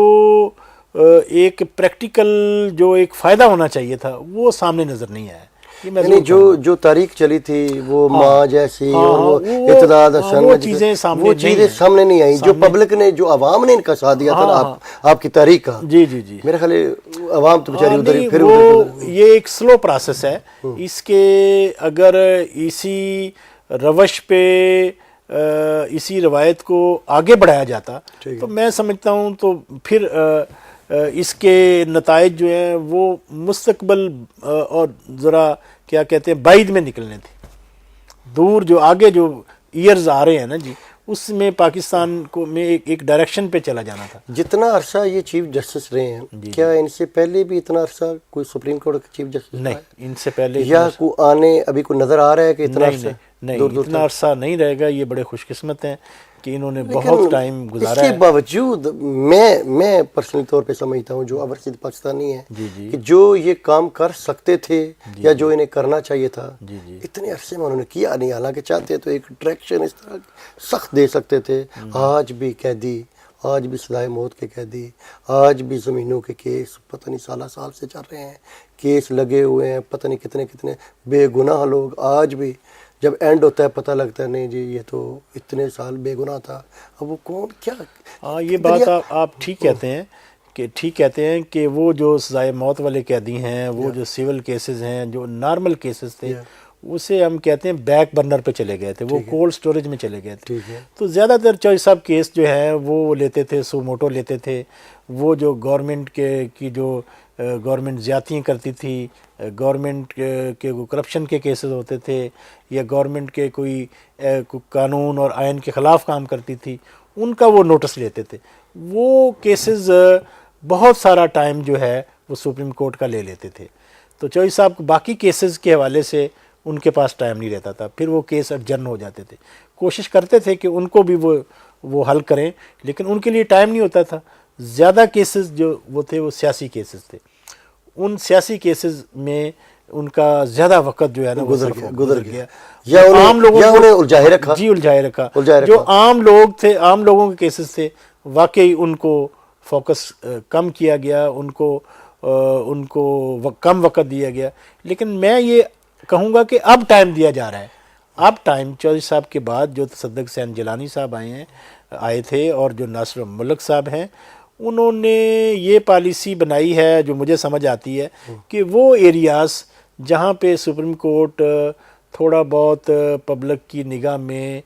ایک پریکٹیکل جو ایک فائدہ ہونا چاہیے تھا وہ سامنے نظر نہیں آیا. یعنی جو تاریخ چلی تھی وہ ماں جیسی اور وہ اتداد وہ چیزیں سامنے نہیں آئیں, جو پبلک نے, جو عوام نے ان کا ساتھ دیا تھا آپ کی تاریخ کا. جی میرا خیال ہے عوام تو بیچاری ادھر پھر یہ ایک سلو پروسیس ہے. اس کے اگر اسی روش پہ اسی روایت کو آگے بڑھایا جاتا تو میں سمجھتا ہوں تو پھر اس کے نتائج جو ہیں وہ مستقبل اور ذرا کیا کہتے ہیں بعید میں نکلنے تھے. دور جو آگے جو ایئرز آ رہے ہیں نا جی, اس میں پاکستان کو میں ایک ڈائریکشن پہ چلا جانا تھا. جتنا عرصہ یہ چیف جسٹس رہے ہیں, کیا ان سے پہلے بھی اتنا عرصہ کوئی سپریم کورٹ کا چیف جسٹس نہیں, ان سے پہلے یا کوئی آنے ابھی کوئی نظر آ رہا ہے کہ اتنا عرصہ اتنا عرصہ نہیں رہے گا. یہ بڑے خوش قسمت ہیں کہ انہوں نے بہت ٹائم گزارا ہے. اس کے باوجود میں پرسنلی طور پہ سمجھتا ہوں جو اوورسیز پاکستانی ہیں کہ جو یہ کام کر سکتے تھے یا جو انہیں کرنا چاہیے تھا, اتنے عرصے میں انہوں نے کیا نہیں. حالانکہ چاہتے تو ایک ڈائریکشن اس طرح سخت دے سکتے تھے. آج بھی قیدی, آج بھی سزائے موت کے قیدی, آج بھی زمینوں کے کیس پتہ نہیں سال سے چل رہے ہیں, کیس لگے ہوئے ہیں پتہ نہیں کتنے بے گناہ لوگ. آج بھی جب اینڈ ہوتا ہے پتہ لگتا ہے نہیں جی یہ تو اتنے سال بے گناہ تھا. اب وہ کون کیا. ہاں یہ بات آپ ٹھیک کہتے ہیں کہ وہ جو سزائے موت والے قیدی ہیں, وہ جو سیول کیسز ہیں, جو نارمل کیسز تھے, اسے ہم کہتے ہیں بیک برنر پہ چلے گئے تھے, وہ کولڈ سٹوریج میں چلے گئے تھے. تو زیادہ تر چوہدری صاحب کیس جو ہیں وہ لیتے تھے, سو موٹو لیتے تھے. وہ جو گورنمنٹ کی جو گورنمنٹ زیادتیاں کرتی تھی, گورنمنٹ کے کرپشن کے کیسز ہوتے تھے, یا گورنمنٹ کے کوئی قانون اور آئین کے خلاف کام کرتی تھی, ان کا وہ نوٹس لیتے تھے. وہ کیسز بہت سارا ٹائم جو ہے وہ سپریم کورٹ کا لے لیتے تھے. تو چودھری صاحب کو باقی کیسز کے حوالے سے ان کے پاس ٹائم نہیں رہتا تھا, پھر وہ کیس اڈجرن ہو جاتے تھے. کوشش کرتے تھے کہ ان کو بھی وہ حل کریں, لیکن ان کے لیے ٹائم نہیں ہوتا تھا. زیادہ کیسز جو وہ تھے وہ سیاسی کیسز تھے. ان سیاسی کیسز میں ان کا زیادہ وقت جو ہے نا گزر گیا. یا انہیں الجھائے رکھا. جی الجھائے رکھا. جو عام لوگ تھے, عام لوگوں کے کیسز تھے, واقعی ان کو فوکس کم کیا گیا, ان کو کم وقت دیا گیا. لیکن میں یہ کہوں گا کہ اب ٹائم دیا جا رہا ہے. اب ٹائم چودھری صاحب کے بعد جو تصدق حسین جیلانی صاحب آئے تھے اور جو ناصر ملک صاحب ہیں, انہوں نے یہ پالیسی بنائی ہے جو مجھے سمجھ آتی ہے کہ وہ ایریاز جہاں پہ سپریم کورٹ تھوڑا بہت پبلک کی نگاہ میں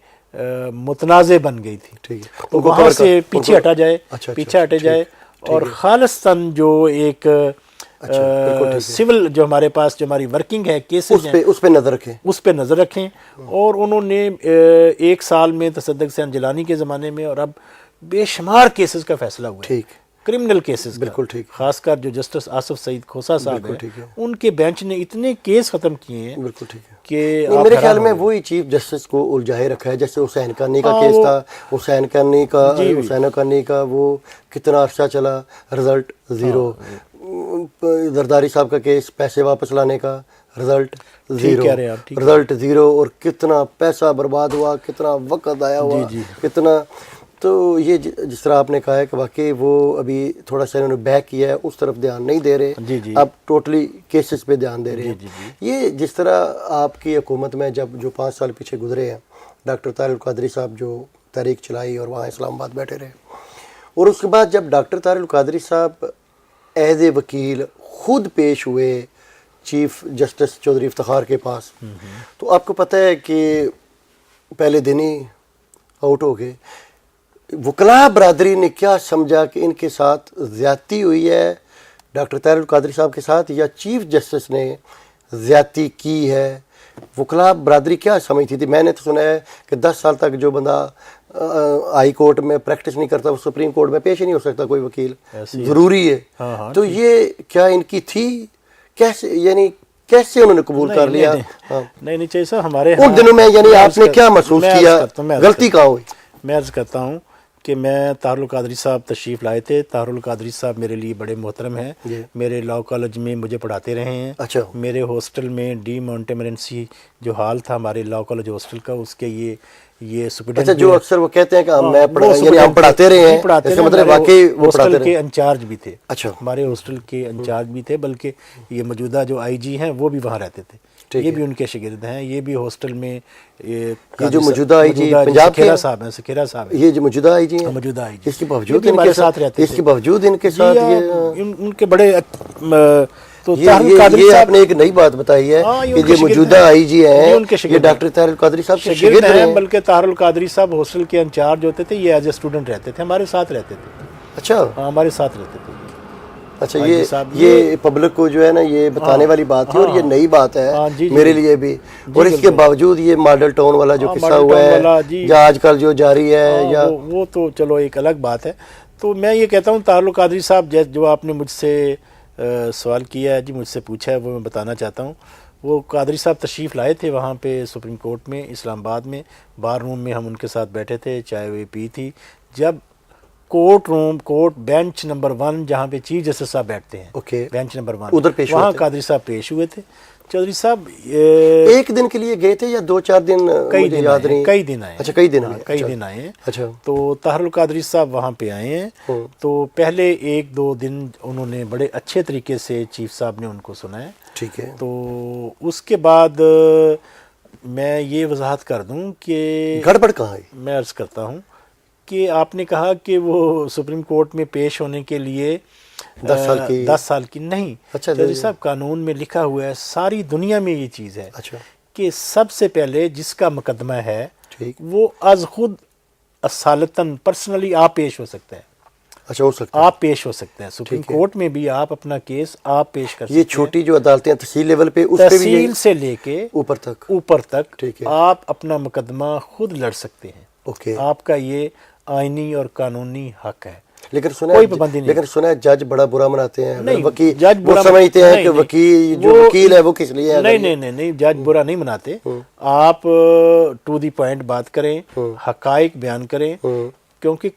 متنازع بن گئی تھی, تو وہاں سے پیچھے ہٹا جائے, پیچھے ہٹے جائے, اور خالصتاً جو ایک سول جو ہمارے پاس جو ہماری ورکنگ ہے کیسز ہیں اس پہ نظر رکھیں. اور انہوں نے 1 سال میں تصدق حسین جیلانی کے زمانے میں اور اب بے شمار کیسز کا فیصلہ ہوا ہے, کرمنل کیسز. بالکل ٹھیک. خاص کر جو جسٹس آصف سعید کھوسا صاحب ہیں, ان کے بینچ نے اتنے کیس ختم کیے ہیں. بالکل ٹھیک ہے. کہ میرے خیال میں وہی چیف جسٹس کو الجھائے رکھا ہے. جیسے حسین کانی کا کیس تھا, حسین کانی کا وہ کتنا عرصہ چلا, رزلٹ زیرو. زرداری صاحب کا کیس پیسے واپس لانے کا, رزلٹ زیرو. اور کتنا پیسہ برباد ہوا, کتنا وقت آیا ہوا, کتنا. تو یہ جس طرح آپ نے کہا ہے کہ واقعی وہ ابھی تھوڑا سا انہوں نے بیک کیا ہے, اس طرف دھیان نہیں دے رہے, اب ٹوٹلی کیسز پہ دھیان دے رہے ہیں. یہ جس طرح آپ کی حکومت میں جب جو 5 سال پیچھے گزرے ہیں, ڈاکٹر طاہر القادری صاحب جو تحریک چلائی اور وہاں اسلام آباد بیٹھے رہے, اور اس کے بعد جب ڈاکٹر طاہر القادری صاحب ایز اے وکیل خود پیش ہوئے چیف جسٹس چودھری افتخار کے پاس, تو آپ کو پتہ ہے کہ پہلے دن ہی آؤٹ ہو گئے. وکلاء برادری نے کیا سمجھا کہ ان کے ساتھ زیادتی ہوئی ہے ڈاکٹر طاہر القادری صاحب کے ساتھ, یا چیف جسٹس نے زیادتی کی ہے. وکلاء برادری کیا سمجھتی تھی؟ میں نے تو سنا ہے کہ 10 سال تک جو بندہ ہائی کورٹ میں پریکٹس نہیں کرتا وہ سپریم کورٹ میں پیش ہی نہیں ہو سکتا, کوئی وکیل ضروری ہے. تو یہ کیا ان کی تھی, کیسے یعنی کیسے انہوں نے قبول کر لیا؟ نہیں چاہیے سر, ہمارے ان دنوں میں یعنی آپ نے کیا محسوس کیا, غلطی کہاں ہوئی؟ میں عرض کرتا ہوں کہ میں طاہر القادری صاحب تشریف لائے تھے. طاہر القادری صاحب میرے لیے بڑے محترم ہیں, میرے لاء کالج میں مجھے پڑھاتے رہے ہیں. میرے ہاسٹل میں ڈی مونٹیمرنسی جو ہال تھا ہمارے لاء کالج ہاسٹل کا, اس کے یہ سپرنٹینڈنٹ جو اکثر وہ کہتے ہیں کہ ہم پڑھاتے رہے ہیں, اس کا مطلب واقعی وہ ہاسٹل کے انچارج بھی تھے. ہمارے ہاسٹل کے انچارج بھی تھے, بلکہ یہ موجودہ جو آئی جی ہیں وہ بھی وہاں رہتے تھے, یہ بھی ان کے شاگرد ہیں. یہ بھی ہاسٹل میں یہ جو موجودہ آئی جی پنجاب کے صاحب ہیں, سکھیرا صاحب ہیں, یہ جو موجودہ آئی جی ہیں, موجودہ آئی جی, اس کے باوجود ان کے ساتھ رہتے ہیں, اس کے باوجود ان کے ساتھ ان کے بڑے. تو یہ آپ نے ایک نئی بات بتائی ہے کہ جو موجودہ آئی جی ہیں یہ ڈاکٹر طاہر القادری صاحب کے شاگرد ہیں. بلکہ طاہر القادری صاحب ہاسٹل کے انچارج ہوتے تھے, یہ ایز اے اسٹوڈنٹ رہتے تھے, ہمارے ساتھ رہتے تھے. اچھا, ہمارے ساتھ رہتے تھے. اچھا, یہ پبلک کو جو ہے نا یہ بتانے والی بات تھی, اور یہ نئی بات ہے میرے لیے بھی. اور اس کے باوجود یہ ماڈل ٹاؤن والا جو قصہ ہوا ہے یا آج کل جو جاری ہے, یا وہ تو چلو ایک الگ بات ہے. تو میں یہ کہتا ہوں طاہر القادری صاحب جو آپ نے مجھ سے سوال کیا ہے, جی مجھ سے پوچھا ہے, وہ میں بتانا چاہتا ہوں. وہ قادری صاحب تشریف لائے تھے وہاں پہ سپریم کورٹ میں اسلام آباد میں, بار روم میں ہم ان کے ساتھ بیٹھے تھے, چائے وائے پی تھی. جب کورٹ بینچ نمبر 1 جہاں پہ چیف جسٹس صاحب بیٹھتے ہیں, بینچ نمبر 1, وہاں قادری صاحب پیش ہوئے تھے. چودھری صاحب ایک دن کے لیے گئے تھے یا 2-4 دن؟ کئی دن آئے. اچھا, کئی دن آئے ہیں. اچھا, تو طاہر القادری صاحب وہاں پہ آئے ہیں. تو پہلے 1-2 دن انہوں نے بڑے اچھے طریقے سے چیف صاحب نے ان کو سنا ہے. ٹھیک ہے. تو اس کے بعد میں یہ وضاحت کر دوں کہ گڑبڑ کہاں ہے. میں عرض کرتا ہوں کہ آپ نے کہا کہ وہ سپریم کورٹ میں پیش ہونے کے لیے 10 سال کی نہیں. چودھری صاحب قانون میں لکھا ہوا ہے, ساری دنیا میں یہ چیز ہے کہ سب سے پہلے جس کا مقدمہ ہے وہ از خود اصالتاً پرسنلی آپ پیش ہو سکتا ہے. اچھا, ہو سکتا ہے, آپ پیش ہو سکتے ہیں سپریم کورٹ میں بھی, آپ اپنا کیس آپ پیش کر سکتے ہیں. یہ چھوٹی جو عدالتیں ہیں تحصیل لیول پہ, اس پہ بھی تحصیل سے لے کے اوپر تک آپ اپنا مقدمہ خود لڑ سکتے ہیں. آپ کا یہ آئینی اور قانونی حق ہے. لیکن سنا کوئی پابندی نہیں. لیکن سنا ہے جج بڑا برا مناتے ہیں, نہیں, وکیل جج وہ برا سمجھتے ہیں کہ نہیں, وکیل جو وکیل ہے وہ کس لیے ہے. نہیں, جج برا نہیں مناتے. آپ ٹو دی پوائنٹ بات کریں, حقائق بیان کریں, کیونکہ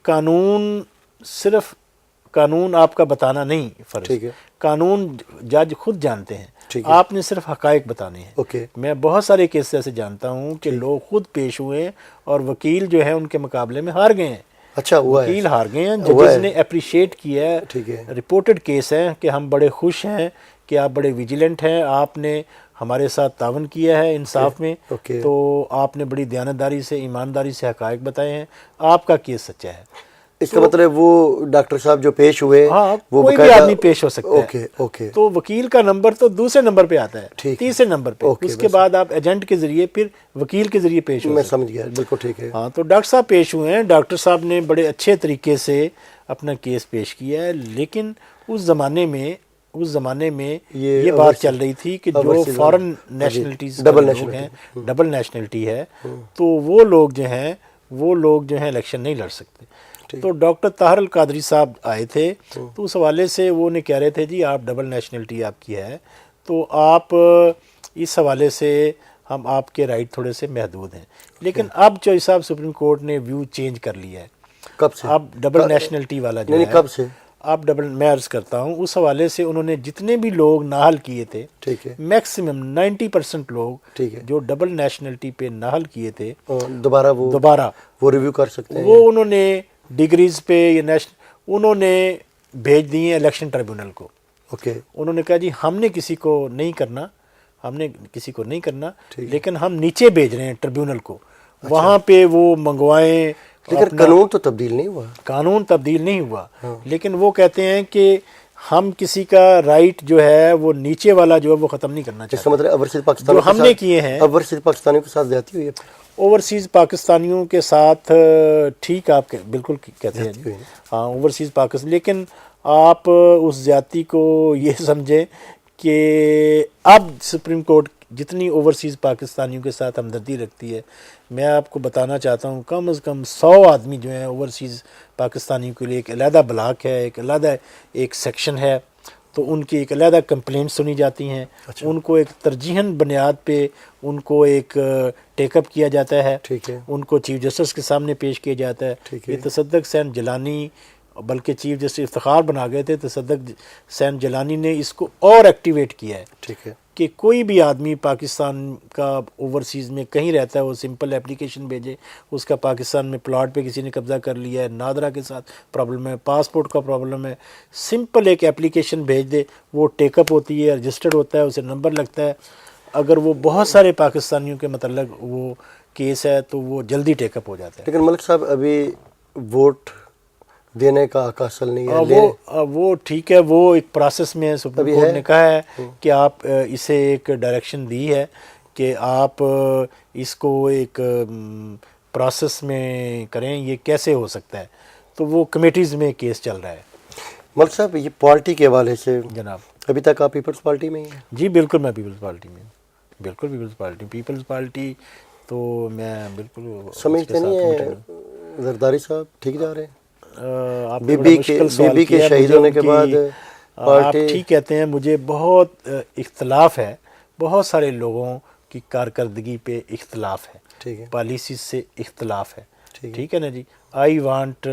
قانون آپ کا بتانا نہیں فرض, قانون جج خود جانتے ہیں, آپ نے صرف حقائق بتانے ہیں. میں بہت سارے کیس ایسے جانتا ہوں کہ لوگ خود پیش ہوئے اور وکیل جو ہے ان کے مقابلے میں ہار گئے ہیں. اچھا ہوا ہے, وکیل ہار گئے ہیں, ججز نے اپریشیٹ کیا ہے. رپورٹڈ کیس ہے کہ ہم بڑے خوش ہیں کہ آپ بڑے ویجیلنٹ ہیں, آپ نے ہمارے ساتھ تعاون کیا ہے انصاف میں, تو آپ نے بڑی دیانتداری سے ایمانداری سے حقائق بتائے ہیں, آپ کا کیس سچا ہے. اس کا مطلب وہ ڈاکٹر صاحب جو پیش ہوئے وہ کوئی بھی آدمی پیش ہو سکتا ہے. تو وکیل کا نمبر تو دوسرے نمبر پہ آتا ہے, تیسرے نمبر پہ. اس کے بعد آپ ایجنٹ کے ذریعے پھر وکیل کے ذریعے پیش ہو. میں سمجھ گیا, بالکل ٹھیک ہے. ہاں, تو ڈاکٹر صاحب پیش ہوئے ہیں, ڈاکٹر صاحب نے بڑے اچھے طریقے سے اپنا کیس پیش کیا ہے. لیکن اس زمانے میں یہ بات چل رہی تھی کہ جو فارن نیشنلٹیز لوگ ہیں, ڈبل نیشنلٹی ہے, تو وہ لوگ جو ہیں الیکشن نہیں لڑ سکتے. تو ڈاکٹر طاہر القادری صاحب آئے تھے, تو اس حوالے سے وہ نے کہہ رہے تھے جی آپ ڈبل نیشنلٹی آپ کی ہے, تو آپ اس حوالے سے ہم آپ کے رائٹ تھوڑے سے محدود ہیں. لیکن اب چوہدری صاحب سپریم کورٹ نے ویو چینج کر لیا ہے. کب سے؟ اب ڈبل نیشنلٹی والا جو ہے, کب سے آپ میں عرض کرتا ہوں, اس حوالے سے انہوں نے جتنے بھی لوگ نااہل کیے تھے, میکسیمم 90% لوگ جو ڈبل نیشنلٹی پہ نااہل کیے تھے, دوبارہ وہ ریویو کر سکتے ہیں. وہ انہوں نے ڈگریز پہ یا انہوں نے بھیج دیے الیکشن ٹریبونل کو. انہوں نے کہا جی ہم نے کسی کو نہیں کرنا, لیکن ہم نیچے بھیج رہے ہیں ٹریبونل کو, وہاں پہ وہ منگوائیں. لیکن قانون تو تبدیل نہیں ہوا. قانون تبدیل نہیں ہوا, لیکن وہ کہتے ہیں کہ ہم کسی کا رائٹ جو ہے وہ نیچے والا جو ہے وہ ختم نہیں کرنا چاہتے. اس کا مطلب اوورسیز پاکستانیوں جو ہم نے کیے ہیں, اوورسیز پاکستانیوں کے ساتھ زیادتی ہوئی ہے. اوورسیز پاکستانیوں کے ساتھ ٹھیک آپ بالکل کہتے ہیں, ہاں اوورسیز پاکستان. لیکن آپ اس زیادتی کو یہ سمجھیں کہ اب سپریم کورٹ جتنی اوورسیز پاکستانیوں کے ساتھ ہمدردی رکھتی ہے, میں آپ کو بتانا چاہتا ہوں کم از کم 100 آدمی جو ہیں اوورسیز پاکستانیوں کے لیے ایک علیحدہ بلاک ہے, ایک علیحدہ ایک سیکشن ہے, تو ان کی ایک علیحدہ کمپلینٹ سنی جاتی ہیں. ان کو ایک ترجیحاً بنیاد پہ ان کو ایک ٹیک اپ کیا جاتا ہے, ان کو چیف جسٹس کے سامنے پیش کیا جاتا ہے. یہ تصدق حسین جیلانی, بلکہ چیف جسٹس افتخار بنا گئے تھے, تصدق حسین جیلانی نے اس کو اور ایکٹیویٹ کیا ہے کہ کوئی بھی آدمی پاکستان کا اوورسیز میں کہیں رہتا ہے وہ سمپل اپلیکیشن بھیجے. اس کا پاکستان میں پلاٹ پہ کسی نے قبضہ کر لیا ہے, نادرا کے ساتھ پرابلم ہے, پاسپورٹ کا پرابلم ہے, سمپل ایک اپلیکیشن بھیج دے, وہ ٹیک اپ ہوتی ہے, رجسٹرڈ ہوتا ہے, اسے نمبر لگتا ہے. اگر وہ بہت سارے پاکستانیوں کے متعلق وہ کیس ہے تو وہ جلدی ٹیک اپ ہو جاتا ہے. لیکن ملک صاحب ابھی ووٹ دینے کا حق حاصل نہیں ہے. وہ ٹھیک ہے, وہ ایک پروسیس میں ہے. سپریم کورٹ نے کہا ہے کہ آپ اسے ایک ڈائریکشن دی ہے کہ آپ اس کو ایک پروسیس میں کریں. یہ کیسے ہو سکتا ہے, تو وہ کمیٹیز میں کیس چل رہا ہے. ملک صاحب یہ پارٹی کے حوالے سے جناب ابھی تک آپ پیپلز پارٹی میں ہی ہیں؟ جی بالکل, میں پیپلز پارٹی میں, بالکل پیپلز پارٹی تو میں بالکل. سمجھتے نہیں ہیں زرداری صاحب ٹھیک جا رہے ہیں؟ بی بی کے شہید ہونے کے بعد آپ ٹھیک کہتے ہیں. مجھے بہت اختلاف ہے, بہت سارے لوگوں کی کارکردگی پہ اختلاف ہے, پالیسیز سے اختلاف ہے, ٹھیک ہے نا جی. I want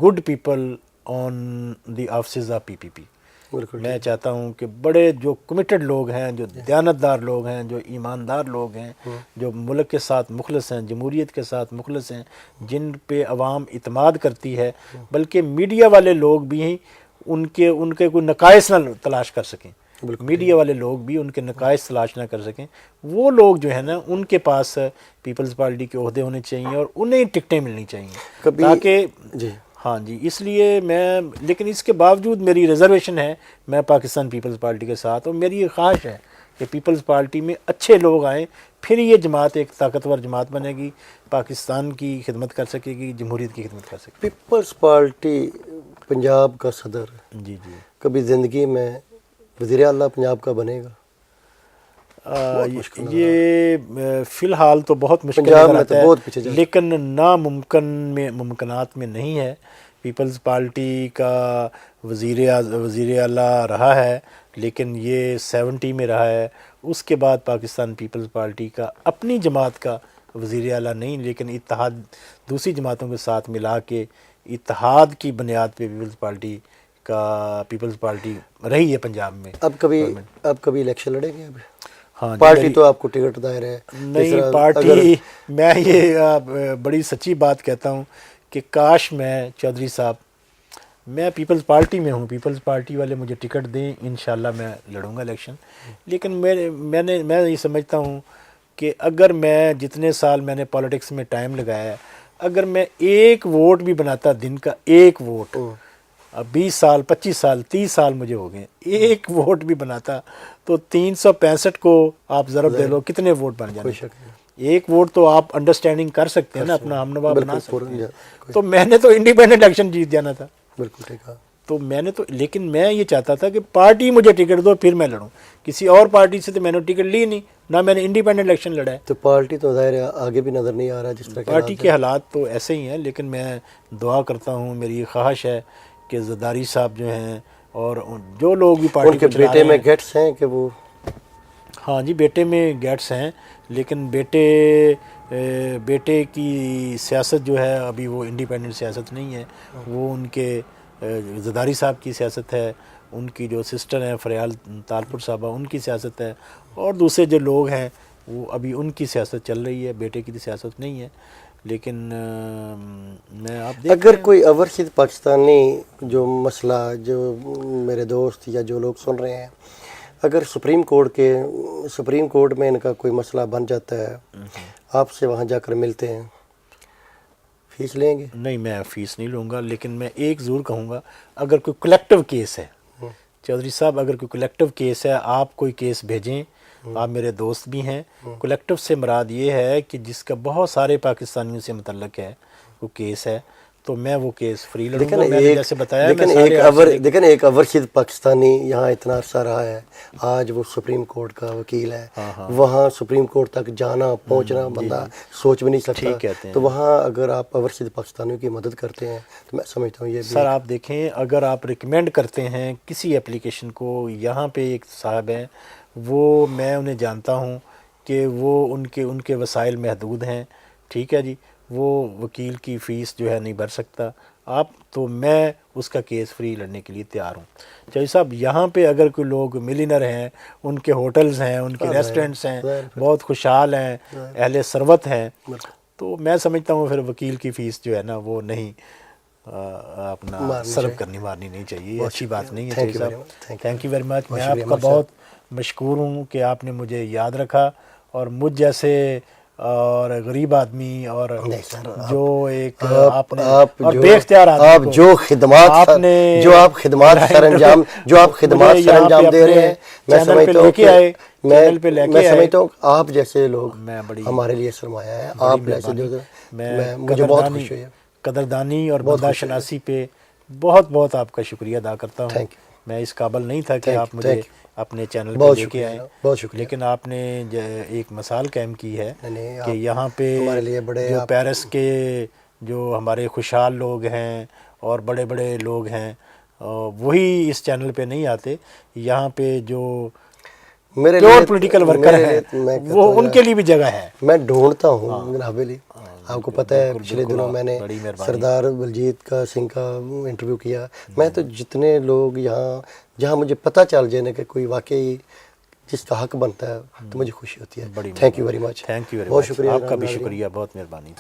good people on the offices of P P P. میں چاہتا ہوں کہ بڑے جو کمیٹڈ لوگ ہیں, جو دیانتدار لوگ ہیں, جو ایماندار لوگ ہیں, جو ملک کے ساتھ مخلص ہیں, جمہوریت کے ساتھ مخلص ہیں, جن پہ عوام اعتماد کرتی ہے, بلکہ میڈیا والے لوگ بھی ان کے کوئی نقائص نہ تلاش کر سکیں, میڈیا والے لوگ بھی ان کے نقائص تلاش نہ کر سکیں, وہ لوگ جو ہیں نا ان کے پاس پیپلز پارٹی کے عہدے ہونے چاہیے اور انہیں ٹکٹیں ملنی چاہیے, تاکہ ہاں جی. اس لیے میں, لیکن اس کے باوجود میری ریزرویشن ہے, میں پاکستان پیپلز پارٹی کے ساتھ, اور میری یہ خواہش ہے کہ پیپلز پارٹی میں اچھے لوگ آئیں, پھر یہ جماعت ایک طاقتور جماعت بنے گی, پاکستان کی خدمت کر سکے گی, جمہوریت کی خدمت کر سکے گی. پیپلز پارٹی پنجاب کا صدر جی کبھی زندگی میں وزیر اعلیٰ پنجاب کا بنے گا؟ یہ فی الحال تو بہت مشکل پنجاب نظر میں آتا تو ہے، بہت پیچھے جا رہا ہے۔ لیکن ممکنات میں نہیں ہے۔ پیپلز پارٹی کا وزیر اعلیٰ رہا ہے، لیکن یہ 70 میں رہا ہے۔ اس کے بعد پاکستان پیپلز پارٹی کا اپنی جماعت کا وزیر اعلیٰ نہیں، لیکن اتحاد دوسری جماعتوں کے ساتھ ملا کے اتحاد کی بنیاد پہ پیپلز پارٹی رہی ہے پنجاب میں۔ اب کبھی الیکشن لڑیں گے؟ اب ہاں جی، پارٹی تو آپ کو ٹکٹ دائر ہے جس نہیں طرح پارٹی، میں یہ بڑی سچی بات کہتا ہوں کہ کاش میں چودھری صاحب، میں پیپلز پارٹی میں ہوں، پیپلز پارٹی والے مجھے ٹکٹ دیں، انشاءاللہ میں لڑوں گا الیکشن۔ لیکن میں یہ سمجھتا ہوں کہ اگر میں جتنے سال میں نے پالیٹکس میں ٹائم لگایا ہے، اگر میں ایک ووٹ بھی بناتا، دن کا ایک ووٹ، اب 20 سال 25 سال 30 سال مجھے ہو گئے، ایک ووٹ بھی بناتا تو 365 کو آپ ضرب دے لو کتنے ووٹ بن کوئی جاتے شک نہیں۔ ایک ووٹ تو آپ انڈرسٹینڈنگ کر سکتے ہیں نا، اپنا ہم نوا بنا بالکل سکتے ہیں۔ کوئی- تو میں نے تو انڈیپینڈنٹ الیکشن جیت جانا تھا، بالکل ٹھیک ہے۔ تو میں نے تو، لیکن میں یہ چاہتا تھا کہ پارٹی مجھے ٹکٹ دو پھر میں لڑوں، کسی اور پارٹی سے تو میں نے ٹکٹ لی نہیں، نہ میں نے انڈیپینڈنٹ الیکشن لڑا ہے۔ تو پارٹی تو ظاہر ہے آگے بھی نظر نہیں آ رہا جس طرح کے پارٹی حالات کے حالات تو ایسے ہی ہیں، لیکن میں دعا کرتا ہوں، میری خواہش ہے کہ زرداری صاحب جو ہیں اور جو لوگ بھی ہیں۔ پارٹی ان کے کو چلا بیٹے رہے میں ہیں، گیٹس ہیں کہ وہ ہاں جی بیٹے میں گیٹس ہیں، لیکن بیٹے کی سیاست جو ہے ابھی وہ انڈیپینڈنٹ سیاست نہیں ہے، وہ ان کے زرداری صاحب کی سیاست ہے، ان کی جو سسٹر ہیں فریال تالپور صاحبہ ان کی سیاست ہے، اور دوسرے جو لوگ ہیں وہ ابھی ان کی سیاست چل رہی ہے، بیٹے کی سیاست نہیں ہے۔ لیکن میں آپ دیکھ اگر کوئی اوورسیز پاکستانی جو مسئلہ، جو میرے دوست یا جو لوگ سن رہے ہیں، اگر سپریم کورٹ میں ان کا کوئی مسئلہ بن جاتا ہے، آپ سے وہاں جا کر ملتے ہیں، فیس لیں گے؟ نہیں، میں فیس نہیں لوں گا، لیکن میں ایک ضرور کہوں گا، اگر کوئی کلیکٹیو کیس ہے، چودھری صاحب اگر کوئی کلیکٹیو کیس ہے، آپ کوئی کیس بھیجیں، آپ میرے دوست بھی ہیں۔ کلیکٹیو سے مراد یہ ہے کہ جس کا بہت سارے پاکستانیوں سے متعلق ہے وہ کیس ہے، تو میں وہ کیس فری لڑوں گا۔ میں نے جیسے بتایا، میں سارے لیکن ایک اوورسیز پاکستانی یہاں اتنا عرصہ رہا ہے، آج وہ سپریم کورٹ کا وکیل ہے، وہاں سپریم کورٹ تک جانا پہنچنا بندہ سوچ بھی نہیں سکتا، ٹھیک کہتے ہیں۔ تو وہاں اگر آپ اوورسیز پاکستانیوں کی مدد کرتے ہیں تو میں سمجھتا ہوں یہ بھی سر آپ دیکھیں، اگر آپ ریکمینڈ کرتے ہیں کسی اپلیکیشن کو، یہاں پہ ایک صاحب ہیں، وہ میں انہیں جانتا ہوں کہ وہ ان کے وسائل محدود ہیں، ٹھیک ہے جی، وہ وکیل کی فیس جو ہے نہیں بھر سکتا، آپ تو میں اس کا کیس فری لڑنے کے لیے تیار ہوں۔ چودھری صاحب یہاں پہ اگر کوئی لوگ ملینر ہیں، ان کے ہوٹلز ہیں، ان کے ریسٹورنٹس ہیں، بہت خوشحال ہیں، اہل ثروت ہیں، تو میں سمجھتا ہوں پھر وکیل کی فیس جو ہے نا وہ نہیں اپنا سرو کرنی مارنی نہیں چاہیے، یہ اچھی بات نہیں ہے۔ چودھری صاحب تھینک یو ویری مچ، میں آپ کا بہت مشکور ہوں کہ آپ نے مجھے یاد رکھا، اور مجھ جیسے اور غریب آدمی اور جو ایک آپ نے اور بے اختیار آدمی آپ کو جو خدمات سر انجام دے رہے ہیں، میں سمجھتا ہوں کہ آپ جیسے لوگ ہمارے لیے سرمایہ ہے، آپ جیسے جو مجھے بہت خوشی ہوئی ہے۔ قدردانی اور بندہ شناسی پہ بہت بہت آپ کا شکریہ ادا کرتا ہوں۔ میں اس قابل نہیں تھا کہ آپ مجھے اپنے چینل پہ لے کے آئیں، بہت شکریہ، لیکن آپ نے ایک مثال قائم کی ہے کہ یہاں پہ جو پیرس کے جو ہمارے خوشحال لوگ ہیں اور بڑے بڑے لوگ ہیں، وہی اس چینل پہ نہیں آتے، یہاں پہ جو پیور پولیٹیکل ورکر ہیں وہ ان کے لیے بھی جگہ ہے۔ میں ڈھونڈتا ہوں جناب علی، آپ کو پتہ ہے پچھلے دنوں میں نے سردار بلجیت سنگھ کا انٹرویو کیا، میں تو جتنے لوگ یہاں جہاں مجھے پتہ چل جائے کہ کوئی واقعی جس کا حق بنتا ہے تو مجھے خوشی ہوتی ہے۔ Thank you very much, thank you very بہت مچ، شکریہ، آپ کا بھی شکریہ، بہت مہربانی۔